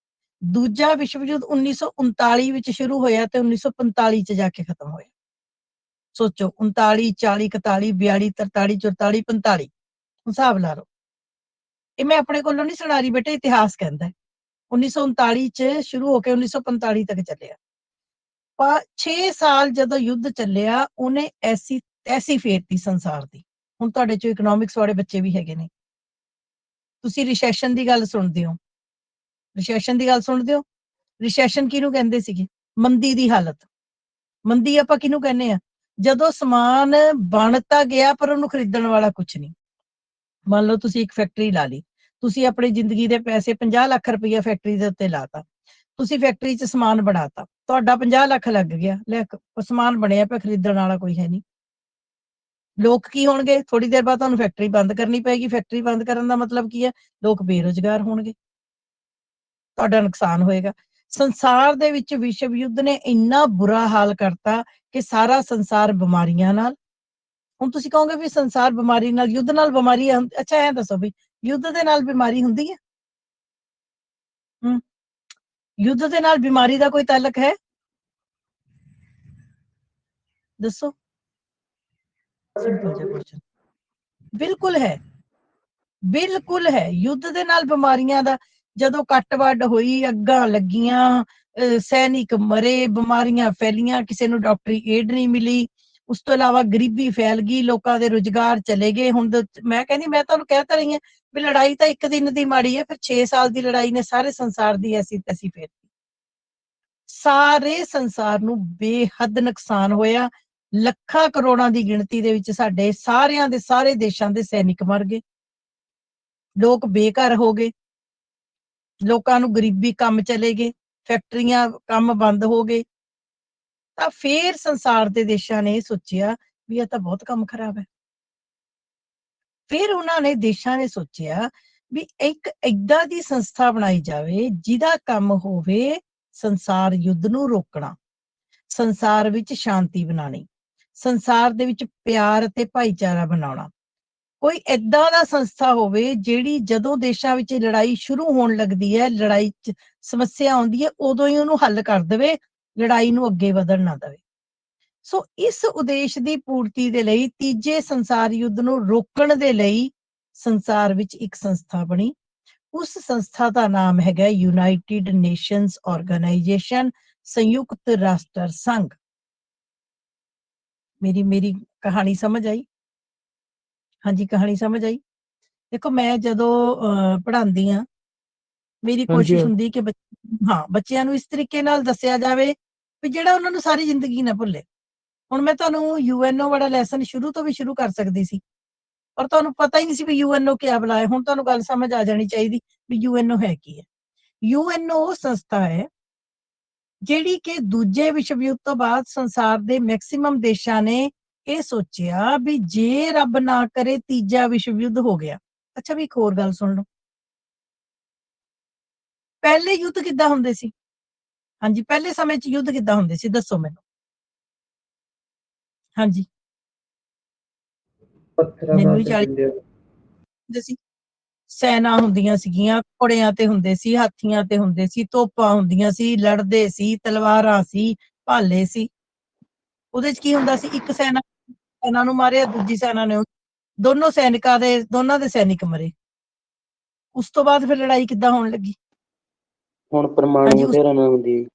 A: ਦੂਜਾ ਵਿਸ਼ਵ ਯੁੱਧ 1939 ਵਿੱਚ ਸ਼ੁਰੂ ਹੋਇਆ ਤੇ 1945 ਚ ਜਾ ਕੇ ਖਤਮ ਹੋਇਆ। ਸੋਚੋ, 39, 40, 41, 42, 43, 44, 45, ਹਿਸਾਬ ਲਾ ਲਓ। ਇਹ ਮੈਂ ਆਪਣੇ ਕੋਲੋਂ ਨਹੀਂ ਸੁਣਾ ਰਹੀ ਬੇਟੇ, ਇਤਿਹਾਸ ਕਹਿੰਦਾ। 1939 ਚ ਸ਼ੁਰੂ ਹੋ ਕੇ 1945 ਤੱਕ ਚੱਲਿਆ। 6 ਸਾਲ ਜਦੋਂ ਯੁੱਧ ਚੱਲਿਆ, ਉਹਨੇ ਐਸੀ ਫੇਰਤੀ ਸੰਸਾਰ ਦੀ। ਹੁਣ ਤੁਹਾਡੇ ਚੋਂ ਇਕਨੋਮਿਕਸ ਵਾਲੇ ਬੱਚੇ ਵੀ ਹੈਗੇ ਨੇ, ਤੁਸੀਂ ਰਿਸੈਸ਼ਨ ਦੀ ਗੱਲ ਸੁਣਦੇ ਹੋ। ਰਿਸੈਸ਼ਨ ਦੀ ਗੱਲ ਸੁਣਦੇ ਹੋ? ਰਿਸੈਸ਼ਨ ਕਿਹਨੂੰ ਕਹਿੰਦੇ ਸੀਗੇ? ਮੰਦੀ ਦੀ ਹਾਲਤ। ਮੰਦੀ ਆਪਾਂ ਕਿਹਨੂੰ ਕਹਿੰਦੇ ਆ? ਜਦੋਂ ਸਮਾਨ ਬਣ ਤਾਂ ਗਿਆ ਪਰ ਉਹਨੂੰ ਖਰੀਦਣ ਵਾਲਾ ਕੁਝ ਨਹੀਂ। ਮੰਨ ਲਓ ਤੁਸੀਂ ਇੱਕ ਫੈਕਟਰੀ ਲਾ ਲਈ, ਤੁਸੀਂ ਆਪਣੀ ਜ਼ਿੰਦਗੀ ਦੇ ਪੈਸੇ 50 ਲੱਖ ਰੁਪਈਆ ਫੈਕਟਰੀ ਦੇ ਉੱਤੇ ਲਾਤਾ, ਤੁਸੀਂ ਫੈਕਟਰੀ 'ਚ ਸਮਾਨ ਬਣਾਤਾ, ਤੁਹਾਡਾ 50 ਲੱਖ ਲੱਗ ਗਿਆ, ਲੈ ਸਮਾਨ ਬਣਿਆ ਪਿਆ, ਖਰੀਦਣ ਵਾਲਾ ਕੋਈ ਹੈ ਨਹੀਂ। ਲੋਕ ਕੀ ਹੋਣਗੇ? ਥੋੜੀ ਦੇਰ ਬਾਅਦ ਤੁਹਾਨੂੰ ਫੈਕਟਰੀ ਬੰਦ ਕਰਨੀ ਪਏਗੀ। ਫੈਕਟਰੀ ਬੰਦ ਕਰਨ ਦਾ ਮਤਲਬ ਕੀ ਹੈ? ਲੋਕ ਬੇਰੁਜ਼ਗਾਰ ਹੋਣਗੇ, ਤੁਹਾਡਾ ਨੁਕਸਾਨ ਹੋਏਗਾ। ਸੰਸਾਰ ਦੇ ਵਿੱਚ ਵਿਸ਼ਵ ਯੁੱਧ ਨੇ ਇੰਨਾ ਬੁਰਾ ਹਾਲ ਕਰਤਾ ਕਿ ਸਾਰਾ ਸੰਸਾਰ ਬਿਮਾਰੀਆਂ ਨਾਲ। ਹੁਣ ਤੁਸੀਂ ਕਹੋਗੇ ਵੀ ਸੰਸਾਰ ਬਿਮਾਰੀ ਨਾਲ, ਯੁੱਧ ਨਾਲ ਬਿਮਾਰੀ ਅੱਛਾ ਐ ਦੱਸੋ ਵੀ ਯੁੱਧ ਦੇ ਨਾਲ ਬਿਮਾਰੀ ਹੁੰਦੀ ਹੈ? ਯੁੱਧ ਦੇ ਨਾਲ ਬਿਮਾਰੀ ਦਾ ਕੋਈ ਤਾਲੁਕ ਹੈ? ਦੱਸੋ। ਸਿੰਪਲ ਜਿਹਾ ਕੁਐਸਚਨ। ਬਿਲਕੁਲ ਹੈ, ਬਿਲਕੁਲ ਹੈ। ਯੁੱਧ ਦੇ ਨਾਲ ਬਿਮਾਰੀਆਂ ਦਾ, ਜਦੋਂ ਕੱਟ ਵੱਢ ਹੋਈ, ਅੱਗਾਂ ਲੱਗੀਆਂ, ਸੈਨਿਕ ਮਰੇ, ਬਿਮਾਰੀਆਂ ਫੈਲੀਆਂ, ਕਿਸੇ ਨੂੰ ਡਾਕਟਰੀ ਏਡ ਨਹੀਂ ਮਿਲੀ, ਉਸ ਤੋਂ ਇਲਾਵਾ ਗਰੀਬੀ ਫੈਲ ਗਈ, ਲੋਕਾਂ ਦੇ ਰੁਜ਼ਗਾਰ ਚਲੇ ਗਏ। ਹੁਣ ਮੈਂ ਕਹਿੰਦੀ, ਮੈਂ ਤੁਹਾਨੂੰ ਕਹਿ ਤਾਂ ਰਹੀ ਹਾਂ ਵੀ ਲੜਾਈ ਤਾਂ ਇੱਕ ਦਿਨ ਦੀ ਮਾੜੀ ਹੈ, ਫਿਰ 6 ਸਾਲ ਦੀ ਲੜਾਈ ਨੇ ਸਾਰੇ ਸੰਸਾਰ ਦੀ ਐਸੀ ਤੈਸੀ ਫੇਰਤੀ। ਸਾਰੇ ਸੰਸਾਰ ਨੂੰ ਬੇਹੱਦ ਨੁਕਸਾਨ ਹੋਇਆ। ਲੱਖਾਂ ਕਰੋੜਾਂ ਦੀ ਗਿਣਤੀ ਦੇ ਵਿੱਚ ਸਾਡੇ ਸਾਰਿਆਂ ਦੇ ਸਾਰੇ ਦੇਸ਼ਾਂ ਦੇ ਸੈਨਿਕ ਮਰ ਗਏ, ਲੋਕ ਬੇਘਰ ਹੋ ਗਏ, ਲੋਕਾਂ ਨੂੰ ਗਰੀਬੀ, ਕੰਮ ਚਲੇ ਗਏ, ਫੈਕਟਰੀਆਂ ਕੰਮ ਬੰਦ ਹੋ ਗਏ। ਤਾਂ ਫੇਰ ਸੰਸਾਰ ਦੇ ਦੇਸ਼ਾਂ ਨੇ ਸੋਚਿਆ ਵੀ ਇਹ ਤਾਂ ਬਹੁਤ ਕੰਮ ਖਰਾਬ ਹੈ। ਫਿਰ ਉਹਨਾਂ ਨੇ ਦੇਸ਼ਾਂ ਨੇ ਸੋਚਿਆ ਵੀ ਇੱਕ ਏਦਾਂ ਦੀ ਸੰਸਥਾ ਬਣਾਈ ਜਾਵੇ ਜਿਹਦਾ ਕੰਮ ਹੋਵੇ ਸੰਸਾਰ ਯੁੱਧ ਨੂੰ ਰੋਕਣਾ, ਸੰਸਾਰ ਵਿੱਚ ਸ਼ਾਂਤੀ ਬਣਾਉਣੀ, ਸੰਸਾਰ ਦੇ ਵਿੱਚ ਪਿਆਰ ਅਤੇ ਭਾਈਚਾਰਾ ਬਣਾਉਣਾ। ਕੋਈ ਏਦਾਂ ਦਾ ਸੰਸਥਾ ਹੋਵੇ ਜਿਹੜੀ ਜਦੋਂ ਦੇਸ਼ਾਂ ਵਿੱਚ ਲੜਾਈ ਸ਼ੁਰੂ ਹੋਣ ਲੱਗਦੀ ਹੈ, ਲੜਾਈ 'ਚ ਸਮੱਸਿਆ ਆਉਂਦੀ ਹੈ, ਉਦੋਂ ਹੀ ਉਹਨੂੰ ਹੱਲ ਕਰ ਦੇਵੇ, ਲੜਾਈ ਨੂੰ ਅੱਗੇ ਵਧਣ ਨਾ ਦੇਵੇ। ਸੋ ਇਸ ਉਦੇਸ਼ ਦੀ ਪੂਰਤੀ ਦੇ ਲਈ, ਤੀਜੇ ਸੰਸਾਰ ਯੁੱਧ ਨੂੰ ਰੋਕਣ ਦੇ ਲਈ ਸੰਸਾਰ ਵਿੱਚ ਇੱਕ ਸੰਸਥਾ ਬਣੀ। ਉਸ ਸੰਸਥਾ ਦਾ ਨਾਮ ਹੈਗਾ ਯੂਨਾਈਟਿਡ ਨੇਸ਼ਨਸ ਆਰਗੇਨਾਈਜੇਸ਼ਨ, ਸੰਯੁਕਤ ਰਾਸ਼ਟਰ ਸੰਘ। ਮੇਰੀ ਕਹਾਣੀ ਸਮਝ ਆਈ? ਹਾਂਜੀ, ਕਹਾਣੀ ਸਮਝ ਆਈ? ਦੇਖੋ, ਮੈਂ ਜਦੋਂ ਪੜ੍ਹਾਉਂਦੀ ਹਾਂ, ਮੇਰੀ ਕੋਸ਼ਿਸ਼ ਹੁੰਦੀ ਕਿ ਬੱਚਿਆਂ ਨੂੰ ਇਸ ਤਰੀਕੇ ਨਾਲ ਦੱਸਿਆ ਜਾਵੇ ਵੀ ਜਿਹੜਾ ਉਹਨਾਂ ਨੂੰ ਸਾਰੀ ਜ਼ਿੰਦਗੀ ਨਾ ਭੁੱਲੇ। ਹੁਣ ਮੈਂ ਤੁਹਾਨੂੰ UNO ਵਾਲਾ ਲੈਸਨ ਸ਼ੁਰੂ ਤੋਂ ਵੀ ਸ਼ੁਰੂ ਕਰ ਸਕਦੀ ਸੀ, ਪਰ ਤੁਹਾਨੂੰ ਪਤਾ ਹੀ ਨਹੀਂ ਸੀ ਵੀ UNO ਕਿਆ ਬੁਲਾਇਆ। ਹੁਣ ਤੁਹਾਨੂੰ ਗੱਲ ਸਮਝ ਆ ਜਾਣੀ ਚਾਹੀਦੀ ਵੀ UNO ਹੈ ਕੀ ਹੈ। UNO ਉਹ ਸੰਸਥਾ ਹੈ ਜਿਹੜੀ ਕਿ ਦੂਜੇ ਵਿਸ਼ਵ ਯੁੱਧ ਤੋਂ ਬਾਅਦ ਸੰਸਾਰ ਦੇ ਮੈਕਸਿਮਮ ਦੇਸ਼ਾਂ ਨੇ ਇਹ ਸੋਚਿਆ ਵੀ ਜੇ ਰੱਬ ਨਾ ਕਰੇ ਤੀਜਾ ਵਿਸ਼ਵ ਯੁੱਧ ਹੋ ਗਿਆ। ਅੱਛਾ, ਵੀ ਇੱਕ ਹੋਰ ਗੱਲ ਸੁਣ ਲਓ, ਪਹਿਲੇ ਯੁੱਧ ਕਿੱਦਾਂ ਹੁੰਦੇ ਸੀ? ਹਾਂਜੀ, ਪਹਿਲੇ ਸਮੇਂ 'ਚ ਯੁੱਧ ਕਿੱਦਾਂ ਹੁੰਦੇ ਸੀ, ਦੱਸੋ ਮੈਨੂੰ। ਹਾਂਜੀ, ਮੈਨੂੰ ਵੀ 40 ਹੁੰਦੇ ਸੀ। ਸੈਨਾ ਹੁੰਦੀਆਂ ਸੀਗੀਆਂ, ਘੋੜਿਆਂ ਤੇ ਹੁੰਦੇ ਸੀ, ਹਾਥੀਆਂ ਤੇ ਹੁੰਦੇ ਸੀ, ਤੋਪਾਂ ਹੁੰਦੀਆਂ ਸੀ, ਲੜਦੇ ਸੀ, ਤਲਵਾਰਾਂ ਸੀ, ਭਾਲੇ ਸੀ। ਉਹਦੇ 'ਚ ਕੀ ਹੁੰਦਾ ਸੀ? ਇੱਕ ਸੈਨਾ ਨੂੰ ਮਾਰਿਆ, ਦੂਜੀ ਸੈਨਾ ਨੇ ਦੋਨਾਂ ਦੇ ਸੈਨਿਕ ਮਰੇ। ਉਸ ਤੋਂ ਬਾਅਦ ਫਿਰ ਲੜਾਈ ਕਿੱਦਾਂ ਹੋਣ ਲੱਗੀ?
C: ਹੁਣ ਪਰਮਾਣੂ ਹਥਿਆਰਾਂ ਨਾਲ ਹੁੰਦੀ ਹੈ।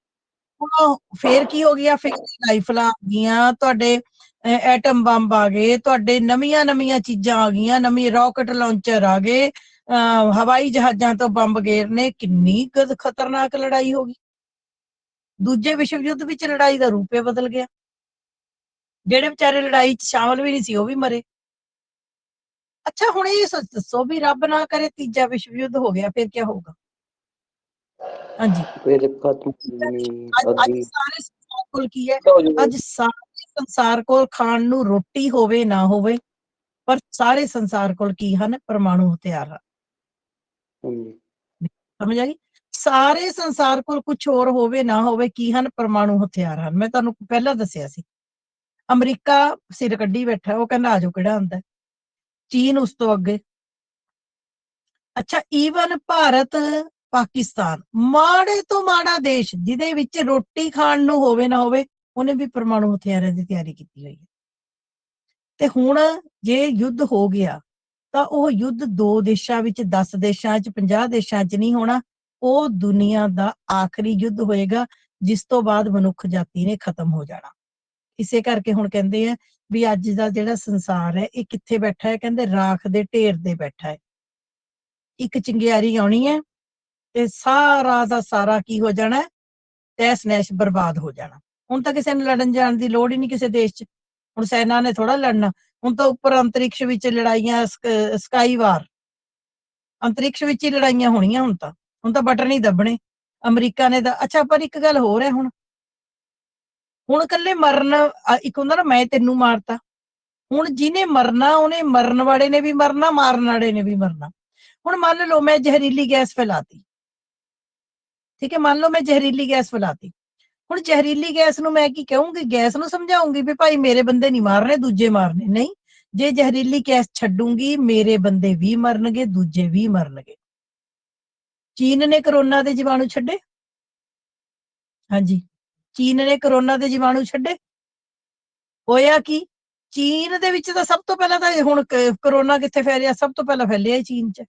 A: ਹੁਣ ਫੇਰ ਕੀ ਹੋ ਗਿਆ? ਫਿਰ ਰਾਈਫਲਾਂ ਆ ਗਈਆਂ, ਤੁਹਾਡੇ ਐਟਮ ਬੰਬ ਆ ਗਏ, ਤੁਹਾਡੇ ਨਵੀਆਂ ਚੀਜ਼ਾਂ ਆ ਗਈਆਂ, ਨਵੀਂ ਰਾਕਟ ਲਾਂਚਰ ਆ ਗਏ, ਹਵਾਈ ਜਹਾਜ਼ਾਂ ਤੋਂ ਬੰਬ ਗੇਰਨੇ। ਕਿੰਨੀ ਖਤਰਨਾਕ ਲੜਾਈ ਹੋ ਗਈ। ਦੂਜੇ ਵਿਸ਼ਵ ਯੁੱਧ ਵਿੱਚ ਲੜਾਈ ਦਾ ਰੂਪ ਹੀ ਬਦਲ ਗਿਆ। ਜਿਹੜੇ ਵਿਚਾਰੇ ਲੜਾਈ 'ਚ ਸ਼ਾਮਲ ਵੀ ਨਹੀਂ ਸੀ, ਉਹ ਵੀ ਮਰੇ। ਅੱਛਾ, ਹੁਣ ਇਹ ਦੱਸੋ ਵੀ ਰੱਬ ਨਾ ਕਰੇ ਤੀਜਾ ਵਿਸ਼ਵ ਯੁੱਧ ਹੋ ਗਿਆ, ਫਿਰ ਕੀ ਹੋਊਗਾ? ਹਾਂਜੀ,
C: ਫਿਰ ਖਤਮ
A: ਅੱਜ ਸਾਰੇ ਸੰਸਾਰ ਕੋਲ ਕੀ ਹੈ? ਅੱਜ ਸਾਰੇ ਸੰਸਾਰ ਕੋਲ ਖਾਣ ਨੂੰ ਰੋਟੀ ਹੋਵੇ ਨਾ ਹੋਵੇ, ਪਰ ਸਾਰੇ ਸੰਸਾਰ ਕੋਲ ਕੀ ਹਨ? ਪਰਮਾਣੂ ਹਥਿਆਰ ਹਨ। ਸਮਝ ਆ ਗਈ? ਸਾਰੇ ਸੰਸਾਰ ਕੋਲ ਕੁਝ ਹੋਰ ਹੋਵੇ ਨਾ ਹੋਵੇ, ਕੀ ਹਨ? ਪਰਮਾਣੂ ਹਥਿਆਰ ਹਨ। ਮੈਂ ਤੁਹਾਨੂੰ ਪਹਿਲਾਂ ਦੱਸਿਆ ਸੀ, ਅਮਰੀਕਾ ਸਿਰ ਕੱਢੀ ਬੈਠਾ, ਉਹ ਕਹਿੰਦਾ ਆਜੋ ਕਿਹੜਾ ਆਂਦਾ। ਚੀਨ ਉਸ ਤੋਂ ਅੱਗੇ। ਅੱਛਾ, ਈਵਨ ਭਾਰਤ, ਪਾਕਿਸਤਾਨ, ਮਾੜੇ ਤੋਂ ਮਾੜਾ ਦੇਸ਼ ਜਿਹਦੇ ਵਿੱਚ ਰੋਟੀ ਖਾਣ ਨੂੰ ਹੋਵੇ ਨਾ ਹੋਵੇ, ਉਹਨੇ ਵੀ ਪਰਮਾਣੂ ਹਥਿਆਰਾਂ ਦੀ ਤਿਆਰੀ ਕੀਤੀ ਹੋਈ ਹੈ। ਤੇ ਹੁਣ ਜੇ ਯੁੱਧ ਹੋ ਗਿਆ ਤਾਂ ਉਹ ਯੁੱਧ 2 ਦੇਸ਼ਾਂ ਵਿੱਚ, 10 ਦੇਸ਼ਾਂ 'ਚ, 50 ਦੇਸ਼ਾਂ 'ਚ ਨਹੀਂ ਹੋਣਾ। ਉਹ ਦੁਨੀਆ ਦਾ ਆਖਰੀ ਯੁੱਧ ਹੋਏਗਾ, ਜਿਸ ਤੋਂ ਬਾਅਦ ਮਨੁੱਖ ਜਾਤੀ ਨੇ ਖਤਮ ਹੋ ਜਾਣਾ। ਇਸੇ ਕਰਕੇ ਹੁਣ ਕਹਿੰਦੇ ਆ ਵੀ ਅੱਜ ਦਾ ਜਿਹੜਾ ਸੰਸਾਰ ਹੈ ਇਹ ਕਿੱਥੇ ਬੈਠਾ ਹੈ? ਕਹਿੰਦੇ ਰਾਖ ਦੇ ਢੇਰ ਤੇ ਬੈਠਾ ਹੈ। ਇੱਕ ਚਿੰਗਿਆਰੀ ਆਉਣੀ ਹੈ ਤੇ ਸਾਰਾ ਦਾ ਸਾਰਾ ਕੀ ਹੋ ਜਾਣਾ? ਤਹਿਸ ਨਹਿਸ, ਬਰਬਾਦ ਹੋ ਜਾਣਾ। ਹੁਣ ਤਾਂ ਕਿਸੇ ਨੂੰ ਲੜਨ ਜਾਣ ਦੀ ਲੋੜ ਹੀ ਨਹੀਂ ਕਿਸੇ ਦੇਸ਼ 'ਚ। ਹੁਣ ਸੈਨਾ ਨੇ ਥੋੜਾ ਲੜਨਾ, ਹੁਣ ਤਾਂ ਉੱਪਰ ਅੰਤਰਿਕਸ਼ ਵਿੱਚ ਲੜਾਈਆਂ, ਸਕਾਈ ਵਾਰ। ਅੰਤਰਿਕਸ਼ ਵਿੱਚ ਹੀ ਲੜਾਈਆਂ ਹੋਣੀਆਂ ਹੁਣ ਤਾਂ ਬਟਨ ਹੀ ਦੱਬਣੇ ਅਮਰੀਕਾ ਨੇ ਤਾਂ। ਅੱਛਾ, ਪਰ ਇੱਕ ਗੱਲ ਹੋਰ ਹੈ, ਹੁਣ ਇਕੱਲੇ ਮਰਨ, ਇੱਕ ਹੁੰਦਾ ਨਾ ਮੈਂ ਤੈਨੂੰ ਮਾਰਤਾ, ਹੁਣ ਜਿਹਨੇ ਮਰਨਾ ਉਹਨੇ, ਮਰਨ ਵਾਲੇ ਨੇ ਵੀ ਮਰਨਾ, ਮਾਰਨ ਵਾਲੇ ਨੇ ਵੀ ਮਰਨਾ। ਹੁਣ ਮੰਨ ਲਓ ਮੈਂ ਜ਼ਹਿਰੀਲੀ ਗੈਸ ਫੈਲਾਤੀ, ਠੀਕ ਹੈ, ਮੰਨ ਲਓ ਮੈਂ ਜ਼ਹਿਰੀਲੀ ਗੈਸ ਫੈਲਾਤੀ। ਹੁਣ ਜ਼ਹਿਰੀਲੀ ਗੈਸ ਨੂੰ ਮੈਂ ਕੀ ਕਹੂੰਗੀ? ਗੈਸ ਨੂੰ ਸਮਝਾਉਂਗੀ ਵੀ ਭਾਈ ਮੇਰੇ ਬੰਦੇ ਨਹੀਂ ਮਾਰਨੇ, ਦੂਜੇ ਮਾਰਨੇ? ਨਹੀਂ, ਜੇ ਜ਼ਹਿਰੀਲੀ ਗੈਸ ਛੱਡੂਗੀ ਮੇਰੇ ਬੰਦੇ ਵੀ ਮਰਨਗੇ, ਦੂਜੇ ਵੀ ਮਰਨਗੇ। ਚੀਨ ਨੇ ਕਰੋਨਾ ਦੇ ਜੀਵਾਣੂ ਛੱਡੇ? ਹਾਂਜੀ, ਚੀਨ ਨੇ ਕਰੋਨਾ ਦੇ ਜੀਵਾਣੂ ਛੱਡੇ? ਹੋਇਆ ਕੀ? ਚੀਨ ਦੇ ਵਿੱਚ ਤਾਂ ਸਭ ਤੋਂ ਪਹਿਲਾਂ ਤਾਂ ਹੁਣ ਕਰੋਨਾ ਕਿੱਥੇ ਫੈਲਿਆ? ਸਭ ਤੋਂ ਪਹਿਲਾਂ ਫੈਲਿਆ ਹੀ ਚੀਨ 'ਚ।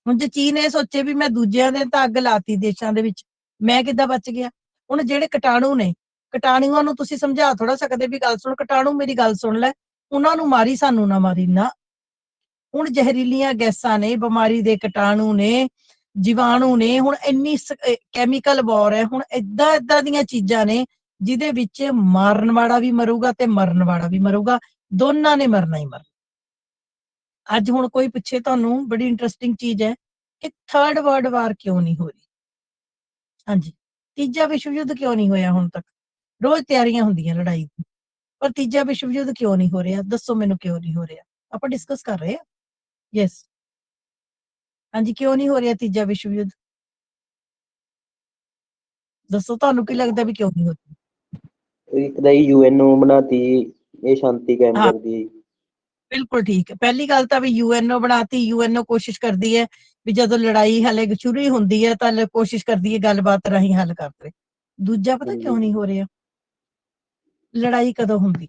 A: ਹੁਣ ਜੇ ਚੀਨ ਇਹ ਸੋਚੇ ਵੀ ਮੈਂ ਦੂਜਿਆਂ ਦੇ ਤਾਂ ਅੱਗ ਲਾਤੀ ਦੇਸ਼ਾਂ ਦੇ ਵਿੱਚ, ਮੈਂ ਕਿੱਦਾਂ ਬਚ ਗਿਆ? ਹੁਣ ਜਿਹੜੇ ਕੀਟਾਣੂ ਨੇ, ਕੀਟਾਣੂਆਂ ਨੂੰ ਤੁਸੀਂ ਸਮਝਾ ਥੋੜਾ ਸਕਦੇ ਵੀ ਗੱਲ ਸੁਣ ਕੀਟਾਣੂ, ਮੇਰੀ ਗੱਲ ਸੁਣ ਲੈ, ਉਹਨਾਂ ਨੂੰ ਮਾਰੀ, ਸਾਨੂੰ ਨਾ ਮਾਰੀ ਨਾ। ਹੁਣ ਜ਼ਹਿਰੀਲੀਆਂ ਗੈਸਾਂ ਨੇ, ਬਿਮਾਰੀ ਦੇ ਕੀਟਾਣੂ ਨੇ, ਜੀਵਾਣੂ ਨੇ, ਹੁਣ ਇੰਨੀ ਕੈਮੀਕਲ ਵਾਰ ਹੈ, ਹੁਣ ਏਦਾਂ ਦੀਆਂ ਚੀਜ਼ਾਂ ਨੇ ਜਿਹਦੇ ਵਿੱਚ ਮਾਰਨ ਵਾਲਾ ਵੀ ਮਰੂਗਾ ਤੇ ਮਰਨ ਵਾਲਾ ਵੀ ਮਰੂਗਾ, ਦੋਨਾਂ ਨੇ ਮਰਨਾ ਹੀ ਮਰਨਾ। ਅੱਜ ਹੁਣ ਕੋਈ ਪੁੱਛੇ ਤੁਹਾਨੂੰ, ਬੜੀ ਇੰਟਰਸਟਿੰਗ ਚੀਜ਼ ਹੈ ਕਿ ਥਰਡ ਵਰਲਡ ਵਾਰ ਕਿਉਂ ਨਹੀਂ ਹੋ ਰਹੀ? ਹਾਂਜੀ, ਤੀਜਾ ਵਿਸ਼ਵ ਯੁੱਧ ਕਿਉਂ ਨਹੀਂ ਹੋਇਆ ਹੁਣ ਤੱਕ? ਰੋਜ਼ ਤਿਆਰੀਆਂ ਹੁੰਦੀਆਂ ਲੜਾਈ ਦੀ, ਪਰ ਤੀਜਾ ਵਿਸ਼ਵ ਯੁੱਧ ਕਿਉਂ ਨਹੀਂ ਹੋ ਰਿਹਾ? ਦੱਸੋ ਮੈਨੂੰ, ਕਿਉਂ ਨਹੀਂ ਹੋ ਰਿਹਾ? ਆਪਾਂ ਡਿਸਕਸ ਕਰ ਰਹੇ ਹਾਂ। ਯੈਸ, ਹਾਂਜੀ, ਕਿਉਂ ਨਹੀਂ ਹੋ ਰਿਹਾ ਤੀਜਾ ਵਿਸ਼ਵ ਯੁੱਧ? ਦੱਸੋ, ਤੁਹਾਨੂੰ ਕੀ ਲੱਗਦਾ ਵੀ ਕਿਉਂ ਨਹੀਂ ਹੋ ਰਿਹਾ?
C: ਇੱਕ ਤਾਂ ਯੂਐਨਓ ਬਣਾਤੀ, ਇਹ ਸ਼ਾਂਤੀ ਕਾਇਮ
A: ਹਾਂ,
C: ਕਰਦੀ ਹੈ।
A: ਬਿਲਕੁਲ ਠੀਕ ਹੈ। ਪਹਿਲੀ ਗੱਲ ਤਾਂ ਵੀ ਯੂਐਨਓ ਬਣਾਤੀ, ਯੂਐਨਓ ਕੋਸ਼ਿਸ਼ ਕਰਦੀ ਹੈ ਵੀ ਜਦੋਂ ਲੜਾਈ ਹਲੇ ਸ਼ੁਰੂ ਹੀ ਹੁੰਦੀ ਹੈ ਤਾਂ ਕੋਸ਼ਿਸ਼ ਕਰਦੀ ਹੈ ਗੱਲਬਾਤ ਰਾਹੀਂ ਹੱਲ ਕਰਦੇ। ਦੂਜਾ ਪਤਾ ਕਿਉਂ ਨਹੀਂ ਹੋ ਰਿਹਾ? ਲੜਾਈ ਕਦੋਂ ਹੁੰਦੀ?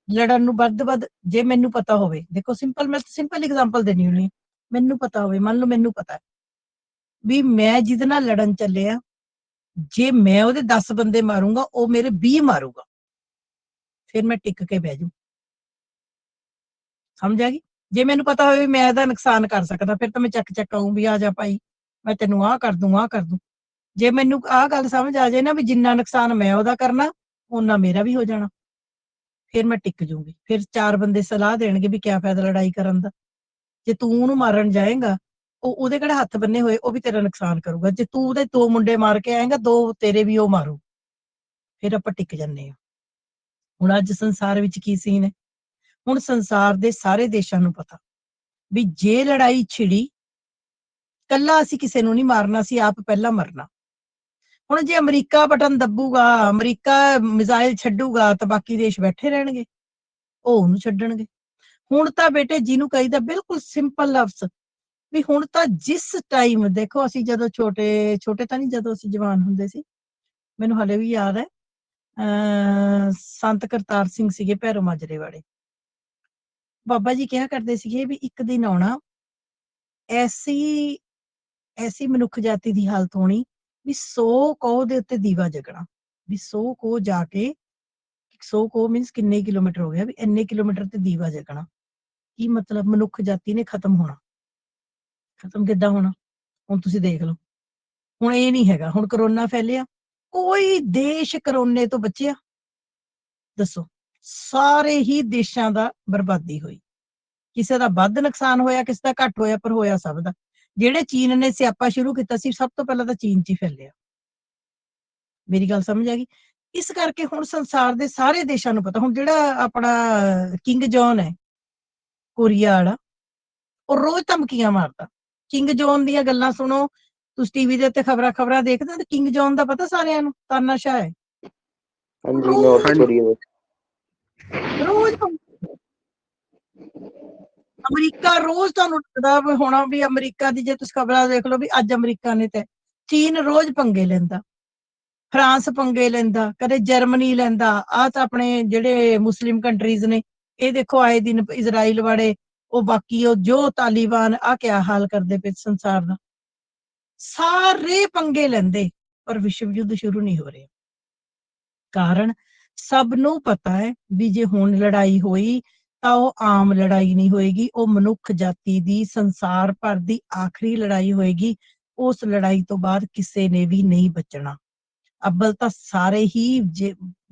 A: ਲੜਨ ਨੂੰ ਵੱਧ ਜੇ ਮੈਨੂੰ ਪਤਾ ਹੋਵੇ, ਦੇਖੋ ਮੈਂ ਸਿੰਪਲ ਐਗਜ਼ਾਮਪਲ ਦੇਣੀ ਹੁੰਦੀ, ਮੈਨੂੰ ਪਤਾ ਹੋਵੇ, ਮੰਨ ਲਓ ਮੈਨੂੰ ਪਤਾ ਵੀ ਮੈਂ ਜਿਹਦੇ ਨਾਲ ਲੜਨ ਚੱਲਿਆ, ਜੇ ਮੈਂ ਉਹਦੇ 10 ਬੰਦੇ ਮਾਰੂੰਗਾ, ਉਹ ਮੇਰੇ 20 ਮਾਰੂਗਾ, ਫਿਰ ਮੈਂ ਟਿਕ ਕੇ ਬਹਿ ਜੂ। ਸਮਝ ਆ ਗਈ? ਜੇ ਮੈਨੂੰ ਪਤਾ ਹੋਵੇ ਮੈਂ ਇਹਦਾ ਨੁਕਸਾਨ ਕਰ ਸਕਦਾ, ਫਿਰ ਤਾਂ ਮੈਂ ਚੱਕ ਆਊਂ ਵੀ ਆ ਜਾ ਭਾਈ, ਮੈਂ ਤੈਨੂੰ ਆਹ ਕਰ ਦੂੰ। ਜੇ ਮੈਨੂੰ ਆਹ ਗੱਲ ਸਮਝ ਆ ਜਾਏ ਨਾ ਵੀ ਜਿੰਨਾ ਨੁਕਸਾਨ ਮੈਂ ਉਹਦਾ ਕਰਨਾ, ਓਨਾ ਮੇਰਾ ਵੀ ਹੋ ਜਾਣਾ, ਫਿਰ ਮੈਂ ਟਿਕ ਜੂਗੀ। ਫਿਰ 4 ਬੰਦੇ ਸਲਾਹ ਦੇਣਗੇ ਵੀ ਕਿਆ ਫਾਇਦਾ ਲੜਾਈ ਕਰਨ ਦਾ, ਜੇ ਤੂੰ ਉਹਨੂੰ ਮਾਰਨ ਜਾਏਗਾ, ਉਹਦੇ ਕਿਹੜੇ ਹੱਥ ਬੰਨੇ ਹੋਏ, ਉਹ ਵੀ ਤੇਰਾ ਨੁਕਸਾਨ ਕਰੂਗਾ। ਜੇ ਤੂੰ ਉਹਦੇ 2 ਮੁੰਡੇ ਮਾਰ ਕੇ ਆਏਗਾ, 2 ਤੇਰੇ ਵੀ ਉਹ ਮਾਰੂ, ਫਿਰ ਆਪਾਂ ਟਿਕ ਜਾਂਦੇ ਹਾਂ। ਹੁਣ ਅੱਜ ਸੰਸਾਰ ਵਿੱਚ ਕੀ ਸੀਨ ਹੈ? ਹੁਣ ਸੰਸਾਰ ਦੇ ਸਾਰੇ ਦੇਸ਼ਾਂ ਨੂੰ ਪਤਾ ਵੀ ਜੇ ਲੜਾਈ ਛਿੜੀ, ਕੱਲਾ ਅਸੀਂ ਕਿਸੇ ਨੂੰ ਨਹੀਂ ਮਾਰਨਾ, ਅਸੀਂ ਆਪ ਪਹਿਲਾਂ ਮਰਨਾ। ਹੁਣ ਜੇ ਅਮਰੀਕਾ ਬਟਨ ਦੱਬੂਗਾ, ਅਮਰੀਕਾ ਮਿਜ਼ਾਈਲ ਛੱਡੂਗਾ, ਤਾਂ ਬਾਕੀ ਦੇਸ਼ ਬੈਠੇ ਰਹਿਣਗੇ, ਉਹ ਉਹਨੂੰ ਛੱਡਣਗੇ। ਹੁਣ ਤਾਂ ਬੇਟੇ ਜਿਹਨੂੰ ਕਹੀਦਾ, ਬਿਲਕੁਲ ਸਿੰਪਲ ਲਫ਼ਜ਼, ਵੀ ਹੁਣ ਤਾਂ ਜਿਸ ਟਾਈਮ ਦੇਖੋ, ਅਸੀਂ ਜਦੋਂ ਛੋਟੇ ਤਾਂ ਨਹੀਂ, ਜਦੋਂ ਅਸੀਂ ਜਵਾਨ ਹੁੰਦੇ ਸੀ, ਮੈਨੂੰ ਹਲੇ ਵੀ ਯਾਦ ਹੈ, ਸੰਤ ਕਰਤਾਰ ਸਿੰਘ ਸੀਗੇ ਭੈਰੋ ਮਾਜਰੇ ਵਾਲੇ, ਬਾਬਾ ਜੀ ਕਿਹਾ ਕਰਦੇ ਸੀਗੇ ਵੀ ਇੱਕ ਦਿਨ ਆਉਣਾ, ਐਸੀ ਮਨੁੱਖ ਜਾਤੀ ਦੀ ਹਾਲਤ ਹੋਣੀ ਵੀ 100 ਕੋਹ ਦੇ ਉੱਤੇ ਦੀਵਾ ਜਗਣਾ, ਵੀ 100 ਕੋਹ ਜਾ ਕੇ, 100 ਕੋਹ ਮੀਨਸ ਕਿੰਨੇ ਕਿਲੋਮੀਟਰ ਹੋ ਗਿਆ, ਵੀ ਇੰਨੇ ਕਿਲੋਮੀਟਰ ਤੇ ਦੀਵਾ ਜਗਣਾ। ਕੀ ਮਤਲਬ? ਮਨੁੱਖ ਜਾਤੀ ਨੇ ਖਤਮ ਹੋਣਾ। ਖਤਮ ਕਿੱਦਾਂ ਹੋਣਾ? ਹੁਣ ਤੁਸੀਂ ਦੇਖ ਲਓ। ਹੁਣ ਇਹ ਨਹੀਂ ਹੈਗਾ, ਹੁਣ ਕਰੋਨਾ ਫੈਲਿਆ, ਕੋਈ ਦੇਸ਼ ਕਰੋਨੇ ਤੋਂ ਬਚਿਆ? ਦੱਸੋ, ਸਾਰੇ ਹੀ ਦੇਸ਼ਾਂ ਦਾ ਬਰਬਾਦੀ ਹੋਈ, ਕਿਸੇ ਦਾ ਵੱਧ ਨੁਕਸਾਨ ਹੋਇਆ, ਕਿਸੇ ਦਾ ਘੱਟ ਹੋਇਆ, ਪਰ ਹੋਇਆ ਸਭ ਦਾ। ਜਿਹੜੇ ਚੀਨ ਨੇ ਸਿਆਪਾ ਸ਼ੁਰੂ ਕੀਤਾ ਸੀ, ਸਭ ਤੋਂ ਪਹਿਲਾਂ ਤਾਂ ਚੀਨ 'ਚ ਹੀ ਫੈਲਿਆ। ਮੇਰੀ ਗੱਲ ਸਮਝ ਆ ਗਈ? ਇਸ ਕਰਕੇ ਹੁਣ ਸੰਸਾਰ ਦੇ ਸਾਰੇ ਦੇਸ਼ਾਂ ਨੂੰ ਪਤਾ। ਹੁਣ ਜਿਹੜਾ ਆਪਣਾ ਕਿੰਗ ਜੌਨ ਹੈ, ਕੋਰੀਆ ਵਾਲਾ, ਉਹ ਰੋਜ਼ ਧਮਕੀਆਂ ਮਾਰਦਾ। ਕਿੰਗ ਜੌਨ ਦੀਆਂ ਗੱਲਾਂ ਸੁਣੋ, ਤੁਸੀਂ ਟੀਵੀ ਦੇ ਉੱਤੇ ਖਬਰਾਂ ਦੇਖਦੇ ਹੋ, ਕਿੰਗ ਜੌਨ ਦਾ ਪਤਾ ਸਾਰਿਆਂ ਨੂੰ, ਤਾਨਾਸ਼ਾਹ ਹੈ।
C: ਹਾਂਜੀ, ਨਾਰਥ ਕੋਰੀਆ ਦਾ।
A: ਰੋਜ਼ ਅਮਰੀਕਾ, ਰੋਜ਼ ਤੁਹਾਨੂੰ ਲੱਗਦਾ ਹੋਣਾ ਵੀ ਅਮਰੀਕਾ ਦੀ, ਜੇ ਤੁਸੀਂ ਖਬਰਾਂ ਦੇਖ ਲਓ ਵੀ ਅੱਜ ਅਮਰੀਕਾ ਨੇ ਤੇ ਚੀਨ ਰੋਜ਼ ਪੰਗੇ ਲੈਂਦਾ, ਫਰਾਂਸ ਪੰਗੇ ਲੈਂਦਾ, ਕਦੇ ਜਰਮਨੀ ਲੈਂਦਾ, ਆਹ ਤਾਂ ਆਪਣੇ ਜਿਹੜੇ ਮੁਸਲਿਮ ਕੰਟਰੀਜ਼ ਨੇ, ਇਹ ਦੇਖੋ ਆਏ ਦਿਨ ਇਜ਼ਰਾਈਲ ਵਾਲੇ, ਉਹ ਬਾਕੀ ਉਹ ਜੋ ਤਾਲੀਬਾਨ, ਆਹ ਕਿਆ ਹਾਲ ਕਰਦੇ ਪਏ ਸੰਸਾਰ ਦਾ। ਸਾਰੇ ਪੰਗੇ ਲੈਂਦੇ, ਪਰ ਵਿਸ਼ਵ ਯੁੱਧ ਸ਼ੁਰੂ ਨਹੀਂ ਹੋ ਰਿਹਾ। ਕਾਰਨ ਸਭ ਨੂੰ ਪਤਾ ਹੈ ਵੀ ਜੇ ਹੁਣ ਲੜਾਈ ਹੋਈ ਤਾਂ ਉਹ ਆਮ ਲੜਾਈ ਨਹੀਂ ਹੋਏਗੀ, ਉਹ ਮਨੁੱਖ ਜਾਤੀ ਦੀ, ਸੰਸਾਰ ਭਰ ਦੀ ਆਖਰੀ ਲੜਾਈ ਹੋਏਗੀ। ਉਸ ਲੜਾਈ ਤੋਂ ਬਾਅਦ ਕਿਸੇ ਨੇ ਵੀ ਨਹੀਂ ਬਚਣਾ। ਅੱਬਲ ਤਾਂ ਸਾਰੇ ਹੀ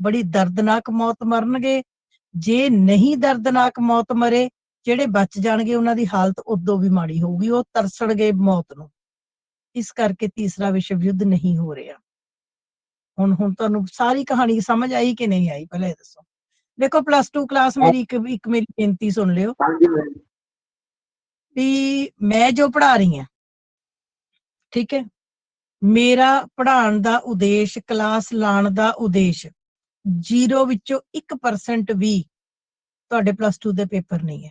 A: ਬੜੀ ਦਰਦਨਾਕ ਮੌਤ ਮਰਨਗੇ, ਜੇ ਨਹੀਂ ਦਰਦਨਾਕ ਮੌਤ ਮਰੇ ਜਿਹੜੇ ਬਚ ਜਾਣਗੇ ਉਹਨਾਂ ਦੀ ਹਾਲਤ ਉਦੋਂ ਵੀ ਮਾੜੀ ਹੋਊਗੀ, ਉਹ ਤਰਸਣਗੇ ਮੌਤ ਨੂੰ। ਇਸ ਕਰਕੇ ਤੀਸਰਾ ਵਿਸ਼ਵ ਯੁੱਧ ਨਹੀਂ ਹੋ ਰਿਹਾ। ਹੁਣ ਤੁਹਾਨੂੰ ਸਾਰੀ ਕਹਾਣੀ ਸਮਝ ਆਈ ਕਿ ਨਹੀਂ ਆਈ, ਪਹਿਲਾਂ ਇਹ ਦੱਸੋ। ਦੇਖੋ +2 ਕਲਾਸ ਮੇਰੀ ਇੱਕ ਮੇਰੀ ਬੇਨਤੀ ਸੁਣ ਲਿਓ ਵੀ ਮੈਂ ਜੋ ਪੜ੍ਹਾ ਰਹੀ ਹਾਂ, ਠੀਕ ਹੈ, ਮੇਰਾ ਪੜ੍ਹਾਉਣ ਦਾ ਉਦੇਸ਼, ਕਲਾਸ ਲਾਉਣ ਦਾ ਉਦੇਸ਼ 0 ਵਿੱਚੋਂ 1% ਵੀ ਤੁਹਾਡੇ +2 ਦੇ ਪੇਪਰ ਨਹੀਂ ਹੈ।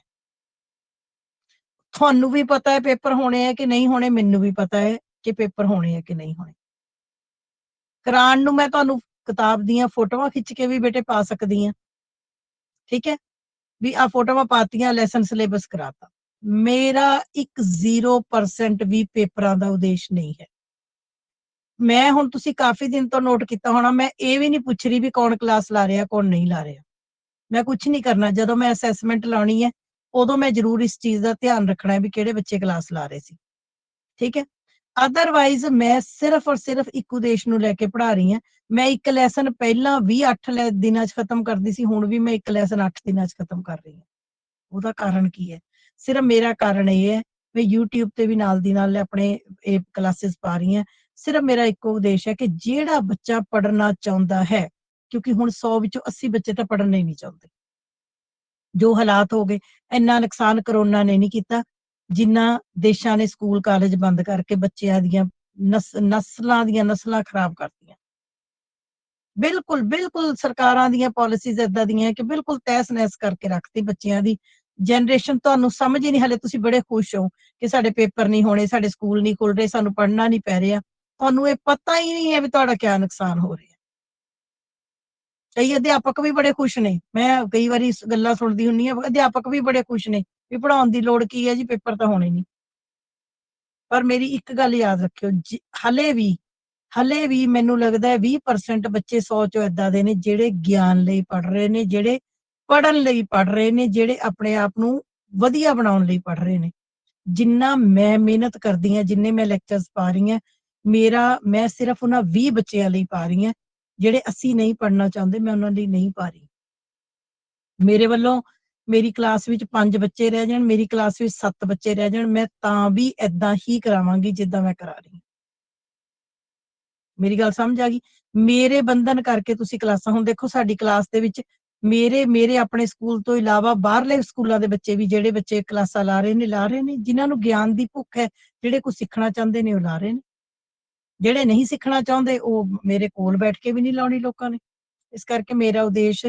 A: ਤੁਹਾਨੂੰ ਵੀ ਪਤਾ ਹੈ ਪੇਪਰ ਹੋਣੇ ਹੈ ਕਿ ਨਹੀਂ ਹੋਣੇ, ਮੈਨੂੰ ਵੀ ਪਤਾ ਹੈ ਕਿ ਪੇਪਰ ਹੋਣੇ ਹੈ ਕਿ ਨਹੀਂ ਹੋਣੇ। ਕਰਾਉਣ ਨੂੰ ਮੈਂ ਤੁਹਾਨੂੰ ਕਿਤਾਬ ਦੀਆਂ ਫੋਟੋਆਂ ਖਿੱਚ ਕੇ ਵੀ ਬੇਟੇ ਪਾ ਸਕਦੀ ਹਾਂ, ਠੀਕ ਹੈ, ਵੀ ਆਹ ਫੋਟੋਆਂ ਪਾਤੀਆਂ, ਲੈਸਨ ਸਿਲੇਬਸ ਕਰਾਤਾ। ਮੇਰਾ 0% ਵੀ ਪੇਪਰਾਂ ਦਾ ਉਦੇਸ਼ ਨਹੀਂ ਹੈ। ਮੈਂ ਹੁਣ ਤੁਸੀਂ ਕਾਫੀ ਦਿਨ ਤੋਂ ਨੋਟ ਕੀਤਾ ਹੋਣਾ, ਮੈਂ ਇਹ ਵੀ ਨਹੀਂ ਪੁੱਛ ਰਹੀ ਵੀ ਕੌਣ ਕਲਾਸ ਲਾ ਰਿਹਾ ਕੌਣ ਨਹੀਂ ਲਾ ਰਿਹਾ। ਮੈਂ ਕੁਝ ਨਹੀਂ ਕਰਨਾ। ਜਦੋਂ ਮੈਂ ਅਸੈਸਮੈਂਟ ਲਾਉਣੀ ਹੈ ਉਦੋਂ ਮੈਂ ਜ਼ਰੂਰ ਇਸ ਚੀਜ਼ ਦਾ ਧਿਆਨ ਰੱਖਣਾ ਹੈ ਵੀ ਕਿਹੜੇ ਬੱਚੇ ਕਲਾਸ ਲਾ ਰਹੇ ਸੀ, ਠੀਕ ਹੈ। ਅਦਰਵਾਈਜ਼ ਮੈਂ ਸਿਰਫ ਔਰ ਸਿਰਫ ਇੱਕ ਉਦੇਸ਼ ਨੂੰ ਲੈ ਕੇ ਪੜ੍ਹਾ ਰਹੀ ਹਾਂ। ਮੈਂ ਇੱਕ ਲੈਸਨ ਪਹਿਲਾਂ ਵੀ 8 ਦਿਨਾਂ 'ਚ ਖਤਮ ਕਰਦੀ ਸੀ, ਹੁਣ ਵੀ ਮੈਂ ਇੱਕ ਲੈਸਨ 8 ਦਿਨਾਂ 'ਚ ਖਤਮ ਕਰ ਰਹੀ ਹਾਂ। ਉਹਦਾ ਕਾਰਨ ਕੀ ਹੈ? ਸਿਰਫ ਮੇਰਾ ਕਾਰਨ ਇਹ ਹੈ, ਮੈਂ YouTube ਤੇ ਵੀ ਨਾਲ ਦੀ ਨਾਲ ਆਪਣੇ ਇਹ ਕਲਾਸਿਸ ਪਾ ਰਹੀ ਹਾਂ। ਸਿਰਫ ਮੇਰਾ ਇੱਕੋ ਉਦੇਸ਼ ਹੈ ਕਿ ਜਿਹੜਾ ਬੱਚਾ ਪੜ੍ਹਨਾ ਚਾਹੁੰਦਾ ਹੈ, ਕਿਉਂਕਿ ਹੁਣ 100 ਵਿੱਚੋਂ 80 ਬੱਚੇ ਤਾਂ ਪੜ੍ਹਨਾ ਹੀ ਨਹੀਂ ਚਾਹੁੰਦੇ। ਜੋ ਹਾਲਾਤ ਹੋ ਗਏ, ਇੰਨਾ ਨੁਕਸਾਨ ਕਰੋਨਾ ਨੇ ਨਹੀਂ ਕੀਤਾ ਜਿੰਨਾ ਦੇਸ਼ਾਂ ਨੇ ਸਕੂਲ ਕਾਲਜ ਬੰਦ ਕਰਕੇ ਬੱਚਿਆਂ ਦੀਆਂ ਨਸਲਾਂ ਦੀਆਂ ਨਸਲਾਂ ਖਰਾਬ ਕਰਤੀਆਂ। ਬਿਲਕੁਲ ਸਰਕਾਰਾਂ ਦੀਆਂ ਪਾਲਿਸੀਜ਼ ਏਦਾਂ ਦੀਆਂ ਕਿ ਬਿਲਕੁਲ ਤਹਿਸ ਨਹਿਸ ਕਰਕੇ ਰੱਖਤੀ ਬੱਚਿਆਂ ਦੀ ਜਨਰੇਸ਼ਨ। ਤੁਹਾਨੂੰ ਸਮਝ ਹੀ ਨਹੀਂ, ਹਲੇ ਤੁਸੀਂ ਬੜੇ ਖੁਸ਼ ਹੋ ਕਿ ਸਾਡੇ ਪੇਪਰ ਨਹੀਂ ਹੋਣੇ, ਸਾਡੇ ਸਕੂਲ ਨਹੀਂ ਖੁੱਲ ਰਹੇ, ਸਾਨੂੰ ਪੜ੍ਹਨਾ ਨਹੀਂ ਪੈ ਰਿਹਾ। ਤੁਹਾਨੂੰ ਇਹ ਪਤਾ ਹੀ ਨਹੀਂ ਹੈ ਵੀ ਤੁਹਾਡਾ ਕਿਆ ਨੁਕਸਾਨ ਹੋ ਰਿਹਾ। ਕਈ ਅਧਿਆਪਕ ਵੀ ਬੜੇ ਖੁਸ਼ ਨੇ, ਮੈਂ ਕਈ ਵਾਰੀ ਗੱਲਾਂ ਸੁਣਦੀ ਹੁੰਦੀ ਹਾਂ, ਅਧਿਆਪਕ ਵੀ ਬੜੇ ਖੁਸ਼ ਨੇ ਵੀ ਪੜ੍ਹਾਉਣ ਦੀ ਲੋੜ ਕੀ ਹੈ ਜੀ, ਪੇਪਰ ਤਾਂ ਹੋਣੇ ਨਹੀਂ। ਪਰ ਮੇਰੀ ਇੱਕ ਗੱਲ ਯਾਦ ਰੱਖਿਓ, ਹਲੇ ਵੀ ਮੈਨੂੰ ਲੱਗਦਾ ਹੈ 20% ਬੱਚੇ 100 ਚੋਂ ਏਦਾਂ ਦੇ ਨੇ ਜਿਹੜੇ ਗਿਆਨ ਲਈ ਪੜ੍ਹ ਰਹੇ ਨੇ, ਜਿਹੜੇ ਪੜ੍ਹਨ ਲਈ ਪੜ੍ਹ ਰਹੇ ਨੇ, ਜਿਹੜੇ ਆਪਣੇ ਆਪ ਨੂੰ ਵਧੀਆ ਬਣਾਉਣ ਲਈ ਪੜ੍ਹ ਰਹੇ ਨੇ। ਜਿੰਨਾ ਮੈਂ ਮਿਹਨਤ ਕਰਦੀ ਹਾਂ, ਜਿੰਨੇ ਮੈਂ ਲੈਕਚਰਸ ਪਾ ਰਹੀ ਹਾਂ, ਮੈਂ ਸਿਰਫ ਉਹਨਾਂ 20 ਬੱਚਿਆਂ ਲਈ ਪਾ ਰਹੀ ਹਾਂ ਜਿਹੜੇ ਅਸੀਂ ਨਹੀਂ ਪੜ੍ਹਨਾ ਚਾਹੁੰਦੇ। ਮੈਂ ਉਹਨਾਂ ਲਈ ਨਹੀਂ ਪਾ ਰਹੀ। ਮੇਰੇ ਵੱਲੋਂ ਮੇਰੀ ਕਲਾਸ ਵਿੱਚ 5 ਬੱਚੇ ਰਹਿ ਜਾਣ, ਮੇਰੀ ਕਲਾਸ ਵਿੱਚ 7 ਬੱਚੇ ਰਹਿ ਜਾਣ, ਮੈਂ ਤਾਂ ਵੀ ਏਦਾਂ ਹੀ ਕਰਾਵਾਂਗੀ ਜਿੱਦਾਂ ਮੈਂ ਕਰਾ ਰਹੀ ਹਾਂ। ਮੇਰੀ ਗੱਲ ਸਮਝ ਆ ਗਈ? ਮੇਰੇ ਬੰਧਨ ਕਰਕੇ ਤੁਸੀਂ ਕਲਾਸਾਂ, ਹੁਣ ਦੇਖੋ ਸਾਡੀ ਕਲਾਸ ਦੇ ਵਿੱਚ ਮੇਰੇ ਆਪਣੇ ਸਕੂਲ ਤੋਂ ਇਲਾਵਾ ਬਾਹਰਲੇ ਸਕੂਲਾਂ ਦੇ ਬੱਚੇ ਵੀ, ਜਿਹੜੇ ਬੱਚੇ ਕਲਾਸਾਂ ਲਾ ਰਹੇ ਨੇ, ਜਿਨ੍ਹਾਂ ਨੂੰ ਗਿਆਨ ਦੀ ਭੁੱਖ ਹੈ, ਜਿਹੜੇ ਕੁਝ ਸਿੱਖਣਾ ਚਾਹੁੰਦੇ ਨੇ ਉਹ ਲਾ ਰਹੇ ਨੇ। ਜਿਹੜੇ ਨਹੀਂ ਸਿੱਖਣਾ ਚਾਹੁੰਦੇ ਉਹ ਮੇਰੇ ਕੋਲ ਬੈਠ ਕੇ ਵੀ ਨਹੀਂ ਲਾਉਣੀ ਲੋਕਾਂ ਨੇ। ਇਸ ਕਰਕੇ ਮੇਰਾ ਉਦੇਸ਼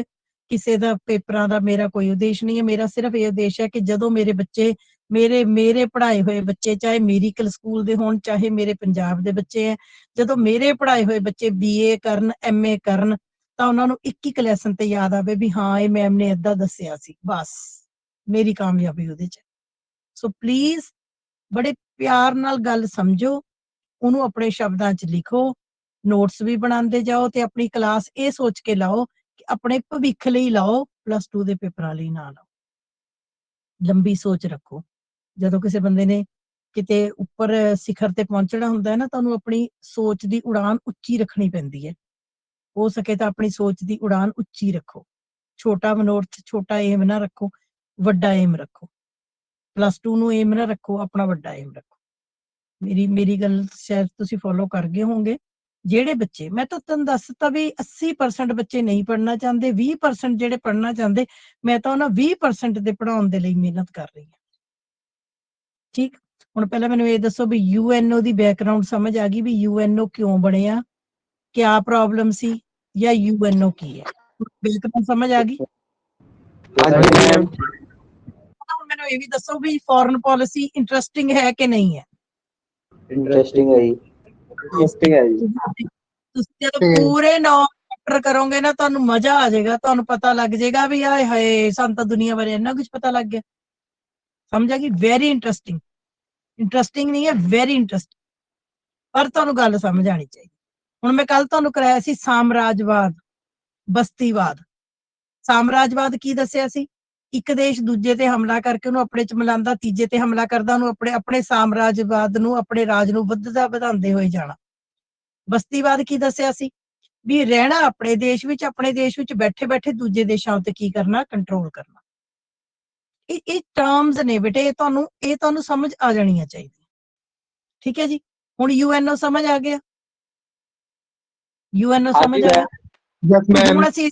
A: ਕਿਸੇ ਦਾ ਪੇਪਰਾਂ ਦਾ ਮੇਰਾ ਕੋਈ ਉਦੇਸ਼ ਨਹੀਂ ਹੈ। ਮੇਰਾ ਸਿਰਫ ਇਹ ਉਦੇਸ਼ ਹੈ ਕਿ ਜਦੋਂ ਮੇਰੇ ਬੱਚੇ, ਮੇਰੇ ਪੜ੍ਹਾਏ ਹੋਏ ਬੱਚੇ, ਚਾਹੇ ਮੇਡੀਕਲ ਸਕੂਲ ਦੇ ਹੋਣ, ਚਾਹੇ ਮੇਰੇ ਪੰਜਾਬ ਦੇ ਬੱਚੇ ਹੈ, ਜਦੋਂ ਮੇਰੇ ਪੜ੍ਹਾਏ ਹੋਏ ਬੱਚੇ BA ਕਰਨ, MA ਕਰਨ, ਤਾਂ ਉਹਨਾਂ ਨੂੰ ਇੱਕ ਲੈਸਨ ਤੇ ਯਾਦ ਆਵੇ ਵੀ ਹਾਂ ਇਹ ਮੈਮ ਨੇ ਏਦਾਂ ਦੱਸਿਆ ਸੀ। ਬਸ ਮੇਰੀ ਕਾਮਯਾਬੀ ਉਹਦੇ 'ਚ। ਸੋ ਪਲੀਜ਼ ਬੜੇ ਪਿਆਰ ਨਾਲ ਗੱਲ ਸਮਝੋ, ਉਹਨੂੰ ਆਪਣੇ ਸ਼ਬਦਾਂ 'ਚ ਲਿਖੋ, ਨੋਟਸ ਵੀ ਬਣਾਉਂਦੇ ਜਾਓ ਤੇ ਆਪਣੀ ਕਲਾਸ ਇਹ ਸੋਚ ਕੇ ਲਾਓ ਕਿ ਆਪਣੇ ਭਵਿੱਖ ਲਈ ਲਾਓ, +2 ਦੇ ਪੇਪਰਾਂ ਲਈ ਨਾ ਲਾਓ। ਲੰਬੀ ਸੋਚ ਰੱਖੋ। ਜਦੋਂ ਕਿਸੇ ਬੰਦੇ ਨੇ ਕਿਤੇ ਉੱਪਰ ਸਿਖਰ ਤੇ ਪਹੁੰਚਣਾ ਹੁੰਦਾ ਹੈ ਨਾ, ਤੁਹਾਨੂੰ ਆਪਣੀ ਸੋਚ ਦੀ ਉਡਾਨ ਉੱਚੀ ਰੱਖਣੀ ਪੈਂਦੀ ਹੈ। ਹੋ ਸਕੇ ਤਾਂ ਆਪਣੀ ਸੋਚ ਦੀ ਉਡਾਨ ਉੱਚੀ ਰੱਖੋ। ਛੋਟਾ ਮਨੋਰਥ, ਛੋਟਾ ਏਮ ਨਾ ਰੱਖੋ, ਵੱਡਾ ਏਮ ਰੱਖੋ। +2 ਨੂੰ ਏਮ ਨਾ ਰੱਖੋ, ਆਪਣਾ ਵੱਡਾ ਏਮ ਰੱਖੋ। ਮੇਰੀ ਗੱਲ ਸ਼ਾਇਦ ਤੁਸੀਂ ਫੋਲੋ ਕਰ ਗਏ ਹੋਵੋਗੇ। ਜਿਹੜੇ ਬੱਚੇ, ਮੈਂ ਤਾਂ ਤੁਹਾਨੂੰ ਦੱਸਤਾ ਵੀ 80% ਬੱਚੇ ਨਹੀਂ ਪੜ੍ਹਨਾ ਚਾਹੁੰਦੇ, 20% ਜਿਹੜੇ ਪੜ੍ਹਨਾ ਚਾਹੁੰਦੇ, ਮੈਂ ਤਾਂ ਉਹਨਾਂ 20% ਦੇ ਪੜ੍ਹਾਉਣ ਦੇ ਲਈ ਮਿਹਨਤ ਕਰ ਰਹੀ ਹਾਂ। ਠੀਕ, ਹੁਣ ਪਹਿਲਾਂ ਮੈਨੂੰ ਇਹ ਦੱਸੋ ਵੀ UNO ਦੀ ਬੈਕਗਰਾਉਂਡ ਸਮਝ ਆ ਗਈ ਵੀ UNO ਕਿਉਂ ਬਣਿਆ, ਕਿਆ ਪ੍ਰੋਬਲਮ ਸੀ, ਜਾਂ UNO ਕੀ ਹੈ? ਬੈਕਗਰਾਉਂਡ ਸਮਝ ਆ ਗਈ? ਹੁਣ ਮੈਨੂੰ ਇਹ ਵੀ ਦੱਸੋ ਵੀ ਫੋਰਨ ਪਾਲਿਸੀ ਇੰਟਰਸਟਿੰਗ ਹੈ ਕਿ ਨਹੀਂ ਹੈ?
C: ਇੰਟਰਸਟਿੰਗ ਹੈ ਜੀ।
A: ਤੁਸੀਂ ਜਦੋਂ ਪੂਰੇ 9 ਚੈਪਟਰ ਕਰੋਗੇ ਨਾ, ਤੁਹਾਨੂੰ ਮਜ਼ਾ ਆ ਜਾਏਗਾ, ਤੁਹਾਨੂੰ ਪਤਾ ਲੱਗ ਜਾਏਗਾ ਵੀ ਆਏ ਹਾਏ ਸਾਨੂੰ ਤਾਂ ਦੁਨੀਆ ਬਾਰੇ ਇੰਨਾ ਕੁਝ ਪਤਾ ਲੱਗ ਗਿਆ। ਸਮਝ ਆ ਗਈ? ਵੈਰੀ ਇੰਟਰਸਟਿੰਗ ਨਹੀਂ ਹੈ, ਵੈਰੀ ਇੰਟਰਸਟਿੰਗ। ਪਰ ਤੁਹਾਨੂੰ ਗੱਲ ਸਮਝ ਆਣੀ ਚਾਹੀਦੀ। ਹੁਣ ਮੈਂ ਕੱਲ ਤੁਹਾਨੂੰ ਕਰਾਇਆ ਸੀ ਸਾਮਰਾਜਵਾਦ, ਬਸਤੀਵਾਦ। ਸਾਮਰਾਜਵਾਦ ਕੀ ਦੱਸਿਆ ਸੀ? ਇੱਕ ਦੇਸ਼ ਦੂਜੇ ਤੇ ਹਮਲਾ ਕਰਕੇ ਉਹਨੂੰ ਆਪਣੇ 'ਚ ਮਿਲਾਉਂਦਾ, ਤੀਜੇ ਤੇ ਹਮਲਾ ਕਰਦਾ, ਉਹਨੂੰ ਆਪਣੇ ਸਾਮਰਾਜਵਾਦ ਨੂੰ, ਆਪਣੇ ਰਾਜ ਨੂੰ ਵਧਾਉਂਦੇ ਹੋਏ ਜਾਣਾ। ਬਸਤੀਵਾਦ ਕੀ ਦੱਸਿਆ ਸੀ? ਵੀ ਰਹਿਣਾ ਆਪਣੇ ਦੇਸ਼ ਵਿੱਚ ਬੈਠੇ ਬੈਠੇ ਦੂਜੇ ਦੇਸ਼ਾਂ ਉੱਤੇ ਕੀ ਕਰਨਾ, ਕੰਟਰੋਲ ਕਰਨਾ। ਇਹ ਟਰਮਸ ਨੇ ਬੇਟੇ, ਇਹ ਤੁਹਾਨੂੰ ਸਮਝ ਆ ਜਾਣੀਆਂ ਚਾਹੀਦੀਆਂ। ਠੀਕ ਹੈ ਜੀ। ਹੁਣ UNO ਸਮਝ ਆ ਗਿਆ? UNO ਸਮਝ ਆਇਆ?
B: Yes ma'am.
A: ਹੁਣ ਅਸੀਂ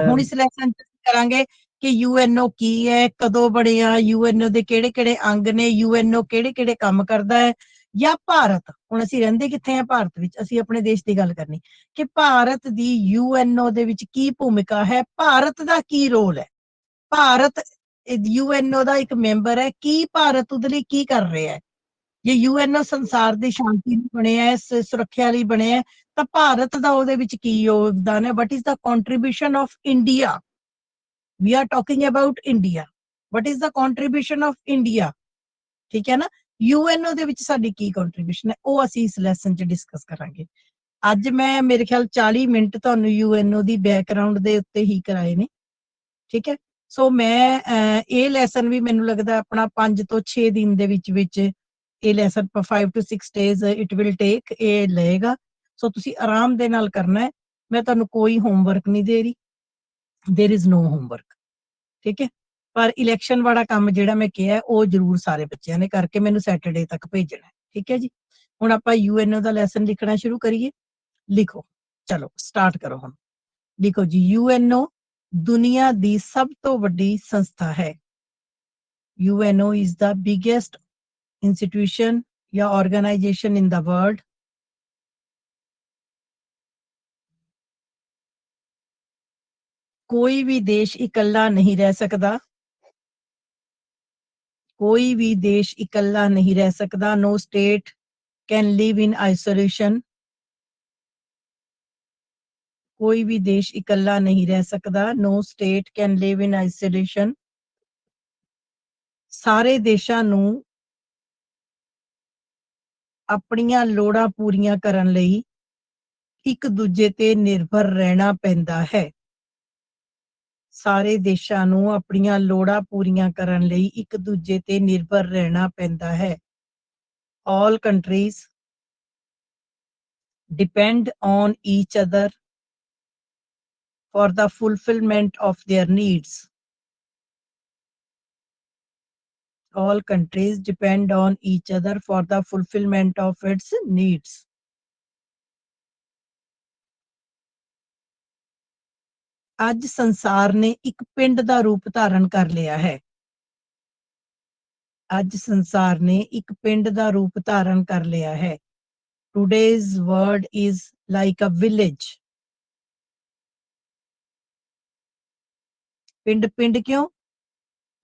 A: ਹੁਣ ਇਸ ਲੈਸਨ ਚ ਕਰਾਂਗੇ ਕਿ UNO ਕੀ ਹੈ, ਕਦੋਂ ਬਣਿਆ, UNO ਦੇ ਕਿਹੜੇ ਕਿਹੜੇ ਅੰਗ ਨੇ, UNO ਕਿਹੜੇ ਕਿਹੜੇ ਕੰਮ ਕਰਦਾ ਹੈ, ਜਾਂ ਭਾਰਤ, ਹੁਣ ਅਸੀਂ ਰਹਿੰਦੇ ਕਿੱਥੇ ਆ? ਭਾਰਤ ਵਿੱਚ। ਅਸੀਂ ਆਪਣੇ ਦੇਸ਼ ਦੀ ਗੱਲ ਕਰਨੀ ਕਿ ਭਾਰਤ ਦੀ UNO ਦੇ ਵਿੱਚ ਕੀ ਭੂਮਿਕਾ ਹੈ, ਭਾਰਤ ਦਾ ਕੀ ਰੋਲ ਹੈ, ਭਾਰਤ UNO ਦਾ ਇੱਕ ਮੈਂਬਰ ਹੈ, ਕੀ ਭਾਰਤ ਉਹਦੇ ਲਈ ਕੀ ਕਰ ਰਿਹਾ ਹੈ। ਜੇ UNO ਸੰਸਾਰ ਦੀ ਸ਼ਾਂਤੀ ਲਈ ਬਣਿਆ ਹੈ, ਸੁਰੱਖਿਆ ਲਈ ਬਣਿਆ ਹੈ, ਤਾਂ ਭਾਰਤ ਦਾ ਉਹਦੇ ਵਿੱਚ ਕੀ ਯੋਗਦਾਨ ਹੈ? What is the contribution of India? We are talking about India, what is the contribution of India? ਠੀਕ ਹੈ ਨਾ। UNO ਦੇ ਵਿੱਚ ਸਾਡੀ ਕੀ ਕੰਟਰੀਬਿਊਸ਼ਨ ਹੈ, ਉਹ ਅਸੀਂ ਇਸ ਲੈਸਨ 'ਚ ਡਿਸਕਸ ਕਰਾਂਗੇ। ਅੱਜ ਮੈਂ ਮੇਰੇ ਖਿਆਲ 40 ਮਿੰਟ ਤੁਹਾਨੂੰ UNO ਦੀ ਬੈਕਗ੍ਰਾਉਂਡ ਦੇ ਉੱਤੇ ਹੀ ਕਰਾਏ ਨੇ। ਠੀਕ ਹੈ। ਸੋ ਮੈਂ ਇਹ ਲੈਸਨ ਵੀ ਮੈਨੂੰ ਲੱਗਦਾ ਆਪਣਾ 5 ਤੋਂ 6 ਦਿਨ ਦੇ ਵਿੱਚ ਇਹ lesson 5 to 6 days it will take, ਇਹ ਲਏਗਾ। ਸੋ ਤੁਸੀਂ ਆਰਾਮ ਦੇ ਨਾਲ ਕਰਨਾ ਹੈ। ਮੈਂ ਤੁਹਾਨੂੰ ਕੋਈ ਹੋਮਵਰਕ ਨਹੀਂ ਦੇ ਰਹੀ, ਦੇਰ ਇਜ਼ ਨੋ ਹੋਮਵਰਕ। ਠੀਕ ਹੈ। ਪਰ ਇਲੈਕਸ਼ਨ ਵਾਲਾ ਕੰਮ ਜਿਹੜਾ ਮੈਂ ਕਿਹਾ ਉਹ ਜ਼ਰੂਰ ਸਾਰੇ ਬੱਚਿਆਂ ਨੇ ਕਰਕੇ ਮੈਨੂੰ ਸੈਟਰਡੇ ਤੱਕ ਭੇਜਣਾ। ਠੀਕ ਹੈ ਜੀ। ਹੁਣ ਆਪਾਂ UNO ਦਾ ਲੈਸਨ ਲਿਖਣਾ ਸ਼ੁਰੂ ਕਰੀਏ। ਲਿਖੋ, ਚਲੋ ਸਟਾਰਟ ਕਰੋ। ਹੁਣ ਲਿਖੋ ਜੀ, UNO ਦੁਨੀਆ ਦੀ ਸਭ ਤੋਂ ਵੱਡੀ ਸੰਸਥਾ ਹੈ। UNO is the biggest institution या organization in the world. कोई भी देश इकल्ला नहीं रह सकता, कोई भी देश इकल्ला नहीं रह सकता। No state can live in isolation. कोई भी देश इकल्ला नहीं रह सकता। No state can live in isolation. ਸਾਰੇ ਦੇਸ਼ਾਂ ਨੂੰ ਆਪਣੀਆਂ ਲੋੜਾਂ ਪੂਰੀਆਂ ਕਰਨ ਲਈ ਇੱਕ ਦੂਜੇ ਤੇ ਨਿਰਭਰ ਰਹਿਣਾ ਪੈਂਦਾ ਹੈ। ਸਾਰੇ ਦੇਸ਼ਾਂ ਨੂੰ ਆਪਣੀਆਂ ਲੋੜਾਂ ਪੂਰੀਆਂ ਕਰਨ ਲਈ ਇੱਕ ਦੂਜੇ ਤੇ ਨਿਰਭਰ ਰਹਿਣਾ ਪੈਂਦਾ ਹੈ। All countries depend on each other for the fulfillment of their needs. All countries depend on each other for the fulfillment of its needs. ਅੱਜ ਸੰਸਾਰ ਨੇ ਇੱਕ ਪਿੰਡ ਦਾ ਰੂਪ ਧਾਰਨ ਕਰ ਲਿਆ ਹੈ। ਅੱਜ ਸੰਸਾਰ ਨੇ ਇੱਕ ਪਿੰਡ ਦਾ ਰੂਪ ਧਾਰਨ ਕਰ ਲਿਆ ਹੈ। Today's world is like a village. ਪਿੰਡ ਕਿਉਂ?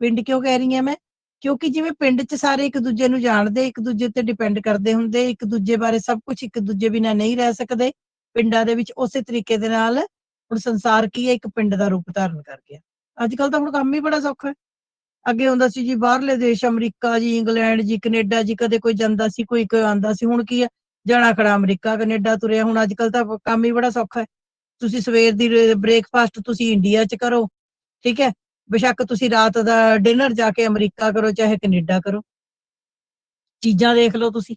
A: ਪਿੰਡ ਕਿਉਂ ਕਹਿ ਰਹੀ ਹਾਂ ਮੈਂ? ਕਿਉਂਕਿ ਜਿਵੇਂ ਪਿੰਡ 'ਚ ਸਾਰੇ ਇੱਕ ਦੂਜੇ ਨੂੰ ਜਾਣਦੇ, ਇੱਕ ਦੂਜੇ ਤੇ ਡਿਪੈਂਡ ਕਰਦੇ ਹੁੰਦੇ, ਇੱਕ ਦੂਜੇ ਬਾਰੇ ਸਭ ਕੁਝ ਇੱਕ ਦੂਜੇ ਬਿਨਾਂ ਨਹੀਂ ਰਹਿ ਸਕਦੇ ਪਿੰਡਾਂ ਦੇ ਵਿੱਚ, ਉਸੇ ਤਰੀਕੇ ਦੇ ਨਾਲ ਹੁਣ ਸੰਸਾਰ ਕੀ ਹੈ, ਇੱਕ ਪਿੰਡ ਦਾ ਰੂਪ ਧਾਰਨ ਕਰ ਗਿਆ। ਅੱਜ ਕੱਲ ਤਾਂ ਹੁਣ ਕੰਮ ਹੀ ਬੜਾ ਸੌਖਾ ਹੈ। ਅੱਗੇ ਹੁੰਦਾ ਸੀ ਜੀ ਬਾਹਰਲੇ ਦੇਸ਼, ਅਮਰੀਕਾ ਜੀ, ਇੰਗਲੈਂਡ ਜੀ, ਕੈਨੇਡਾ ਜੀ, ਕਦੇ ਕੋਈ ਜਾਂਦਾ ਸੀ, ਕੋਈ ਆਉਂਦਾ ਸੀ। ਹੁਣ ਕੀ ਹੈ, ਜਾਣਾ ਖੜਾ ਅਮਰੀਕਾ ਕੈਨੇਡਾ ਤੁਰਿਆ। ਹੁਣ ਅੱਜ ਕੱਲ ਤਾਂ ਕੰਮ ਹੀ ਬੜਾ ਸੌਖਾ ਹੈ। ਤੁਸੀਂ ਸਵੇਰ ਦੀ ਬ੍ਰੇਕਫਾਸਟ ਤੁਸੀਂ ਇੰਡੀਆ 'ਚ ਕਰੋ, ਠੀਕ ਹੈ, ਬੇਸ਼ੱਕ ਤੁਸੀਂ ਰਾਤ ਦਾ ਡਿਨਰ ਜਾ ਕੇ ਅਮਰੀਕਾ ਕਰੋ ਚਾਹੇ ਕੈਨੇਡਾ ਕਰੋ। ਚੀਜ਼ਾਂ ਦੇਖ ਲਓ ਤੁਸੀਂ,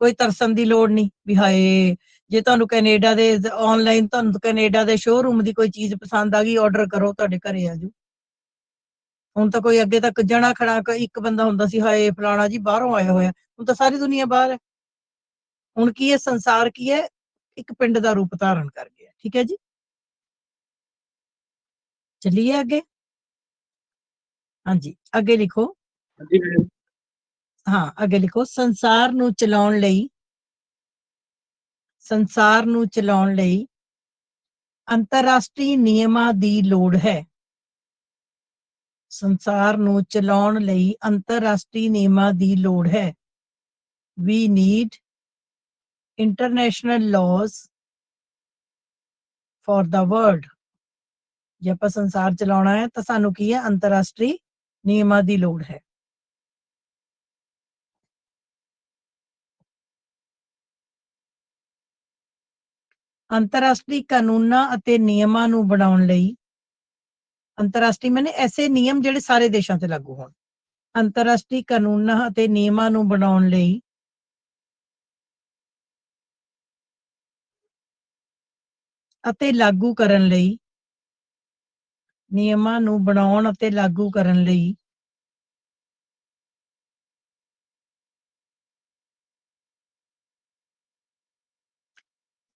A: ਕੋਈ ਤਰਸਣ ਦੀ ਲੋੜ ਨਹੀਂ ਵੀ ਹਾਏ ਜੇ ਤੁਹਾਨੂੰ ਕੈਨੇਡਾ ਦੇ ਆਨਲਾਈਨ ਤੁਹਾਨੂੰ ਕੈਨੇਡਾ ਦੇ ਸ਼ੋਰੂਮ ਦੀ ਕੋਈ ਚੀਜ਼ ਪਸੰਦ ਆ ਗਈ, ਆਰਡਰ ਕਰੋ, ਤੁਹਾਡੇ ਘਰੇ ਆ ਜਾਊ। ਹੁਣ ਤਾਂ ਕੋਈ ਅੱਗੇ ਤੱਕ ਜਣਾ ਖੜਾ ਇੱਕ ਬੰਦਾ ਹੁੰਦਾ ਸੀ, ਹਾਏ ਫਲਾਣਾ ਜੀ ਬਾਹਰੋਂ ਆਇਆ ਹੋਇਆ, ਹੁਣ ਤਾਂ ਸਾਰੀ ਦੁਨੀਆ ਬਾਹਰ ਹੈ। ਹੁਣ ਕੀ ਹੈ, ਸੰਸਾਰ ਕੀ ਹੈ, ਇੱਕ ਪਿੰਡ ਦਾ ਰੂਪ ਧਾਰਨ ਕਰ ਗਿਆ। ਠੀਕ ਹੈ ਜੀ, ਚਲਿਏ ਅੱਗੇ। ਹਾਂਜੀ, ਅੱਗੇ ਲਿਖੋ। ਹਾਂ, ਅੱਗੇ ਲਿਖੋ, ਸੰਸਾਰ ਨੂੰ ਚਲਾਉਣ ਲਈ ਅੰਤਰਰਾਸ਼ਟਰੀ ਨਿਯਮਾਂ ਦੀ ਲੋੜ ਹੈ। ਸੰਸਾਰ ਨੂੰ ਚਲਾਉਣ ਲਈ ਅੰਤਰਰਾਸ਼ਟਰੀ ਨਿਯਮਾਂ ਦੀ ਲੋੜ ਹੈ। We need international laws for the world. ਜੇ ਆਪਾਂ ਸੰਸਾਰ ਚਲਾਉਣਾ ਹੈ ਤਾਂ ਸਾਨੂੰ ਕੀ ਹੈ, ਅੰਤਰਰਾਸ਼ਟਰੀ ਨਿਯਮਾਂ ਦੀ ਲੋੜ ਹੈ। ਅੰਤਰਰਾਸ਼ਟਰੀ ਕਾਨੂੰਨਾਂ ਅਤੇ ਨਿਯਮਾਂ ਨੂੰ ਬਣਾਉਣ ਲਈ, ਅੰਤਰਰਾਸ਼ਟਰੀ ਮਾਨੇ ਐਸੇ ਨਿਯਮ ਜਿਹੜੇ ਸਾਰੇ ਦੇਸ਼ਾਂ ਤੇ ਲਾਗੂ ਹੋਣ। ਅੰਤਰਰਾਸ਼ਟਰੀ ਕਾਨੂੰਨਾਂ ਅਤੇ ਨਿਯਮਾਂ ਨੂੰ ਬਣਾਉਣ ਲਈ ਅਤੇ ਲਾਗੂ ਕਰਨ ਲਈ, ਨਿਯਮਾਂ ਨੂੰ ਬਣਾਉਣ ਅਤੇ ਲਾਗੂ ਕਰਨ ਲਈ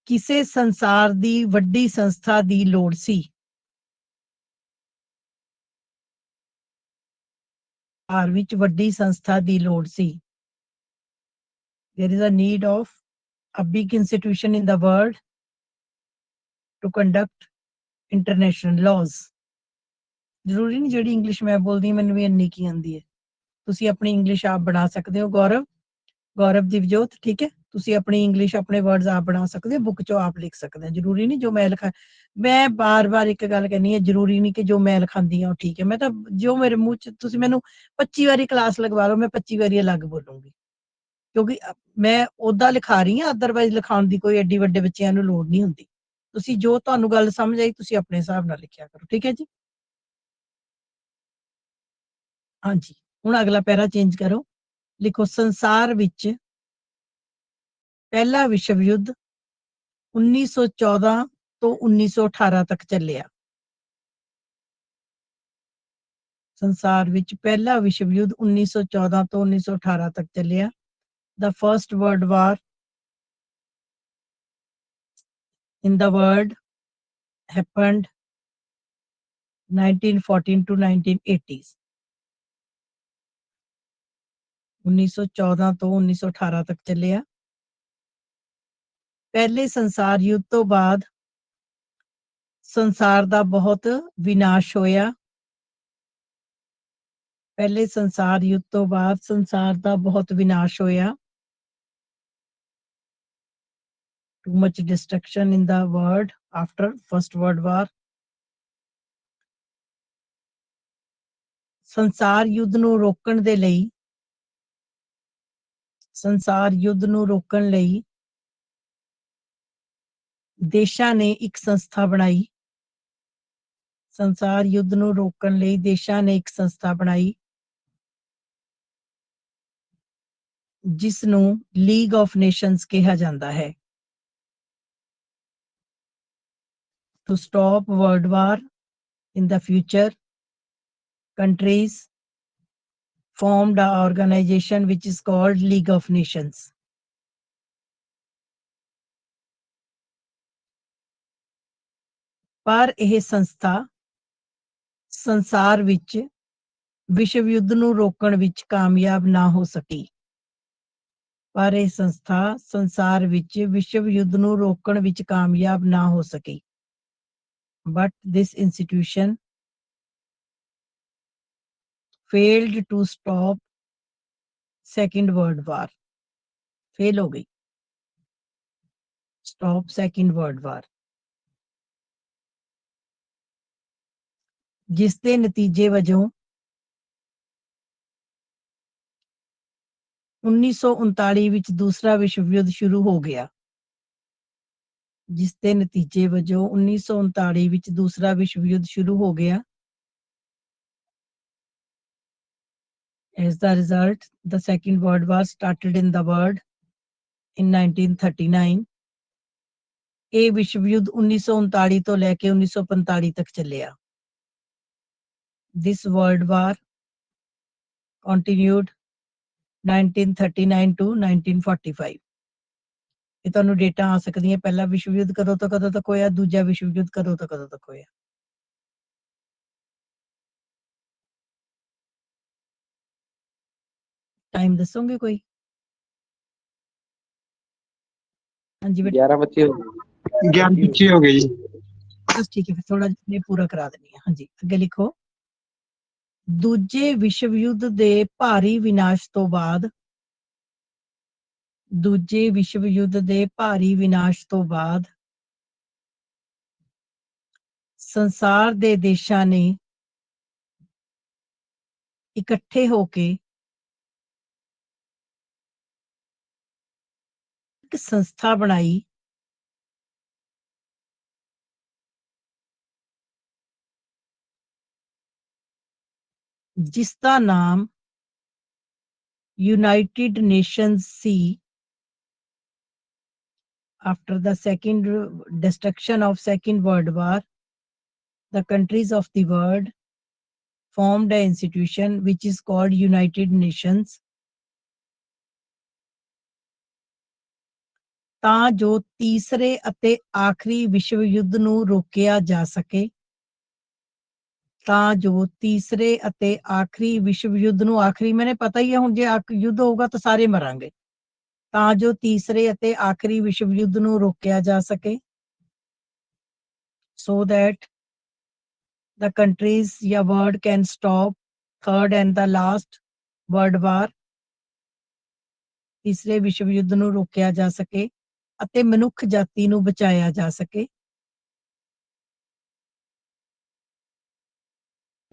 A: ਕਿਸੇ ਸੰਸਾਰ ਦੀ ਵੱਡੀ ਸੰਸਥਾ ਦੀ ਲੋੜ ਸੀ। ਸੰਸਾਰ ਵਿੱਚ ਵੱਡੀ ਸੰਸਥਾ ਦੀ ਲੋੜ ਸੀ। There is a need of a big institution in the world to conduct international laws. ਜ਼ਰੂਰੀ ਨਹੀਂ ਜਿਹੜੀ ਇੰਗਲਿਸ਼ ਮੈਂ ਬੋਲਦੀ ਹਾਂ ਮੈਨੂੰ ਵੀ ਇੰਨੀ ਕੀ ਆਉਂਦੀ ਹੈ। ਤੁਸੀਂ ਆਪਣੀ ਇੰਗਲਿਸ਼ ਆਪ ਬਣਾ ਸਕਦੇ ਹੋ। ਗੌਰਵ ਦਿਵਜੋਤ, ਠੀਕ ਹੈ, ਤੁਸੀਂ ਆਪਣੀ ਇੰਗਲਿਸ਼ ਆਪਣੇ ਵਰਡਸ ਆਪ ਬਣਾ ਸਕਦੇ ਹੋ, ਬੁੱਕ ਚੋਂ ਆਪ ਲਿਖ ਸਕਦੇ ਹੋ। ਜ਼ਰੂਰੀ ਨਹੀਂ ਜੋ ਮੈਂ ਲਿਖਾ, ਮੈਂ ਬਾਰ-ਬਾਰ ਇੱਕ ਗੱਲ ਕਹਿੰਦੀ ਹਾਂ, ਜ਼ਰੂਰੀ ਨਹੀਂ ਕਿ ਜੋ ਮੈਂ ਲਿਖਾਂਦੀ ਹਾਂ ਉਹ ਠੀਕ ਹੈ। ਮੈਂ ਤਾਂ ਜੋ ਮੇਰੇ ਮੂੰਹ 'ਚ, ਤੁਸੀਂ ਮੈਨੂੰ 25 ਵਾਰੀ ਕਲਾਸ ਲਗਵਾ ਲਓ, ਮੈਂ 25 ਵਾਰੀ ਅਲੱਗ ਬੋਲੂੰਗੀ, ਕਿਉਂਕਿ ਮੈਂ ਓਦਾਂ ਲਿਖਾ ਰਹੀ ਹਾਂ। ਅਦਰਵਾਈਜ਼ ਲਿਖਾਉਣ ਦੀ ਕੋਈ ਐਡੀ ਵੱਡੇ ਬੱਚਿਆਂ ਨੂੰ ਲੋੜ ਨਹੀਂ ਹੁੰਦੀ। ਤੁਸੀਂ ਜੋ ਤੁਹਾਨੂੰ ਗੱਲ ਸਮਝ ਆਈ ਤੁਸੀਂ ਆਪਣੇ ਹਿਸਾਬ ਨਾਲ ਲਿਖਿਆ ਕਰੋ, ਠੀਕ ਹੈ ਜੀ। ਹਾਂਜੀ, ਹੁਣ ਅਗਲਾ ਪੈਰਾ ਚੇਂਜ ਕਰੋ, ਲਿਖੋ ਸੰਸਾਰ ਵਿੱਚ ਪਹਿਲਾ ਵਿਸ਼ਵ ਯੁੱਧ 1914 ਤੋਂ 1918 ਤੱਕ ਚੱਲਿਆ। ਸੰਸਾਰ ਵਿੱਚ ਪਹਿਲਾ ਵਿਸ਼ਵ ਯੁੱਧ 1914 ਤੋਂ 1918 ਤੱਕ ਚੱਲਿਆ। The first world war in the world happened 1914 to 1980s. 1914 ਤੋਂ 1918 ਤੱਕ ਚੱਲਿਆ। ਪਹਿਲੇ ਸੰਸਾਰ ਯੁੱਧ ਤੋਂ ਬਾਅਦ ਸੰਸਾਰ ਦਾ ਬਹੁਤ ਵਿਨਾਸ਼ ਹੋਇਆ। ਪਹਿਲੇ ਸੰਸਾਰ ਯੁੱਧ ਤੋਂ ਬਾਅਦ ਸੰਸਾਰ ਦਾ ਬਹੁਤ ਵਿਨਾਸ਼ ਹੋਇਆ। Too much destruction in the world after First World War. ਸੰਸਾਰ ਯੁੱਧ ਨੂੰ ਰੋਕਣ ਦੇ ਲਈ ਦੇਸ਼ਾਂ ਨੇ ਇੱਕ ਸੰਸਥਾ ਬਣਾਈ। ਸੰਸਾਰ ਯੁੱਧ ਨੂੰ ਰੋਕਣ ਲਈ ਦੇਸ਼ਾਂ ਨੇ ਇੱਕ ਸੰਸਥਾ ਬਣਾਈ ਜਿਸ ਨੂੰ ਲੀਗ ਆਫ ਨੇਸ਼ਨਸ ਕਿਹਾ ਜਾਂਦਾ ਹੈ। To stop world war in the future, countries formed an organization which is called League of Nations. ਪਰ ਇਹ ਸੰਸਥਾ ਸੰਸਾਰ ਵਿੱਚ ਵਿਸ਼ਵ ਯੁੱਧ ਨੂੰ ਰੋਕਣ ਵਿੱਚ ਕਾਮਯਾਬ ਨਾ ਹੋ ਸਕੀ। ਪਰ ਇਹ ਸੰਸਥਾ ਸੰਸਾਰ ਵਿੱਚ ਵਿਸ਼ਵ ਯੁੱਧ ਨੂੰ ਰੋਕਣ ਵਿੱਚ ਕਾਮਯਾਬ ਨਾ ਹੋ ਸਕੀ। But this institution failed to stop Second World War. Fail हो गई। Stop Second World War. जिस ਦੇ ਨਤੀਜੇ ਵਜੋਂ 1939 ਵਿੱਚ ਦੂਸਰਾ ਵਿਸ਼ਵ ਯੁੱਧ ਸ਼ੁਰੂ ਹੋ ਗਿਆ। ਜਿਸ ਦੇ ਨਤੀਜੇ ਵਜੋਂ 1939 ਵਿੱਚ ਦੂਸਰਾ ਵਿਸ਼ਵ ਯੁੱਧ ਸ਼ੁਰੂ ਹੋ ਗਿਆ। As the result, the Second World War started in the world in 1939. ਇਹ ਵਿਸ਼ਵ ਯੁੱਧ 1939 ਤੋਂ ਲੈ ਕੇ 1945 ਤੱਕ ਚੱਲਿਆ। This World War continued 1939 to 1945. ਇਹ ਤੁਹਾਨੂੰ ਡੇਟਾ ਆ ਸਕਦੀਆਂ, ਪਹਿਲਾ ਵਿਸ਼ਵ ਯੁੱਧ ਕਦੋਂ ਤੋਂ ਕਦੋਂ ਤੱਕ ਹੋਇਆ, ਦੂਜਾ ਵਿਸ਼ਵ ਯੁੱਧ ਕਦੋਂ ਤੋਂ ਕਦੋਂ ਤੱਕ ਹੋਇਆ। ਟਾਈਮ ਦੱਸੋਗੇ ਕੋਈ? ਹਾਂਜੀ ਬੇਟਾ
C: 11 ਬੱਚੇ ਹੋ ਗਏ।
B: 11 ਬੱਚੇ ਹੋ ਗਏ ਜੀ।
A: ਬਸ ਠੀਕ ਹੈ, ਫਿਰ ਥੋੜਾ ਜਿਹਾ ਪੂਰਾ ਕਰਾ ਦਿੰਦੀ ਹਾਂ। ਹਾਂਜੀ, ਅੱਗੇ ਲਿਖੋ। ਦੂਜੇ ਵਿਸ਼ਵ ਯੁੱਧ ਦੇ ਭਾਰੀ ਵਿਨਾਸ਼ ਤੋਂ ਬਾਅਦ ਸੰਸਾਰ ਦੇ ਦੇਸ਼ਾਂ ਨੇ ਇਕੱਠੇ ਹੋ ਕੇ ਇੱਕ ਸੰਸਥਾ ਬਣਾਈ ਜਿਸ ਦਾ ਨਾਮ United Nations C. After the destruction of Second World War, the countries of the world formed an institution which is called United Nations, ਤਾਂ ਜੋ ਤੀਸਰੇ ਅਤੇ ਆਖਰੀ ਵਿਸ਼ਵ ਯੁੱਧ ਨੂੰ ਰੋਕਿਆ ਜਾ ਸਕੇ। ਤਾਂ ਜੋ ਤੀਸਰੇ ਅਤੇ ਆਖਰੀ ਵਿਸ਼ਵ ਯੁੱਧ ਨੂੰ, ਆਖਰੀ ਮੈਨੇ ਪਤਾ ਹੀ ਹੈ ਹੁਣ ਜੇ ਯੁੱਧ ਹੋਊਗਾ ਤਾਂ ਸਾਰੇ ਮਰਾਂਗੇ। ਤਾਂ ਜੋ ਤੀਸਰੇ ਅਤੇ ਆਖਰੀ ਵਿਸ਼ਵ ਯੁੱਧ ਨੂੰ ਰੋਕਿਆ ਜਾ ਸਕੇ। so that the countries ਜਾਂ world can stop third and the last world war, ਤੀਸਰੇ ਵਿਸ਼ਵ ਯੁੱਧ ਨੂੰ ਰੋਕਿਆ ਜਾ ਸਕੇ ਅਤੇ ਮਨੁੱਖ ਜਾਤੀ ਨੂੰ ਬਚਾਇਆ ਜਾ ਸਕੇ।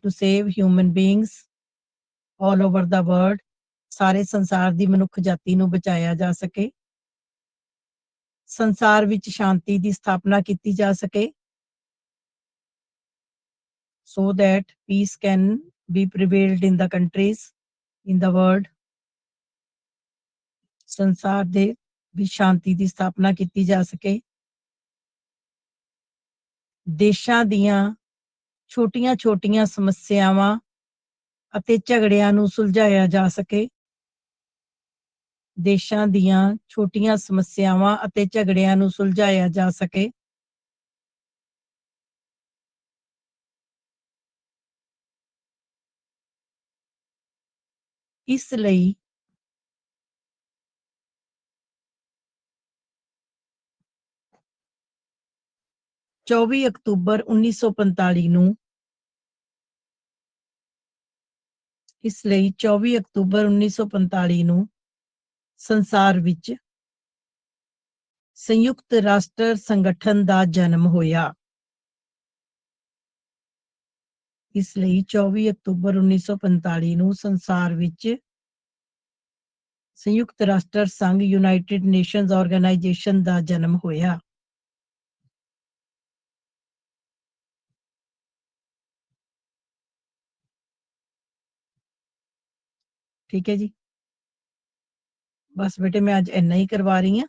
A: to save human beings all over the world, ਸਾਰੇ ਸੰਸਾਰ ਦੀ ਮਨੁੱਖ ਜਾਤੀ ਨੂੰ ਬਚਾਇਆ ਜਾ ਸਕੇ। ਸੰਸਾਰ ਵਿੱਚ ਸ਼ਾਂਤੀ ਦੀ ਸਥਾਪਨਾ ਕੀਤੀ ਜਾ ਸਕੇ। so that peace can be prevailed in the countries in the world, ਸੰਸਾਰ ਦੇ ਵਿੱਚ ਸ਼ਾਂਤੀ ਦੀ ਸਥਾਪਨਾ ਕੀਤੀ ਜਾ ਸਕੇ। ਦੇਸ਼ਾਂ ਦੀਆਂ ਛੋਟੀਆਂ-ਛੋਟੀਆਂ ਸਮੱਸਿਆਵਾਂ ਅਤੇ ਝਗੜਿਆਂ ਨੂੰ ਸੁਲਝਾਇਆ ਜਾ ਸਕੇ। ਦੇਸ਼ਾਂ ਦੀਆਂ ਛੋਟੀਆਂ ਸਮੱਸਿਆਵਾਂ ਅਤੇ ਝਗੜਿਆਂ ਨੂੰ ਸੁਲਝਾਇਆ ਜਾ ਸਕੇ। ਇਸ ਲਈ 24 ਅਕਤੂਬਰ 1945 ਨੂੰ ਇਸ ਲਈ 24 ਅਕਤੂਬਰ 1945 ਨੂੰ ਸੰਸਾਰ ਵਿੱਚ ਸੰਯੁਕਤ ਰਾਸ਼ਟਰ ਸੰਗਠਨ ਦਾ ਜਨਮ ਹੋਇਆ। ਇਸ ਲਈ 24 ਅਕਤੂਬਰ 1945 ਨੂੰ ਸੰਸਾਰ ਵਿੱਚ ਸੰਯੁਕਤ ਰਾਸ਼ਟਰ ਸੰਘ ਯੂਨਾਈਟਿਡ ਨੇਸ਼ਨਜ਼ ਆਰਗੇਨਾਈਜੇਸ਼ਨ ਦਾ ਜਨਮ ਹੋਇਆ। ਠੀਕ ਹੈ ਜੀ, ਬਸ ਬੇਟੇ ਮੈਂ ਅੱਜ ਇੰਨਾ ਹੀ ਕਰਵਾ ਰਹੀ ਹਾਂ।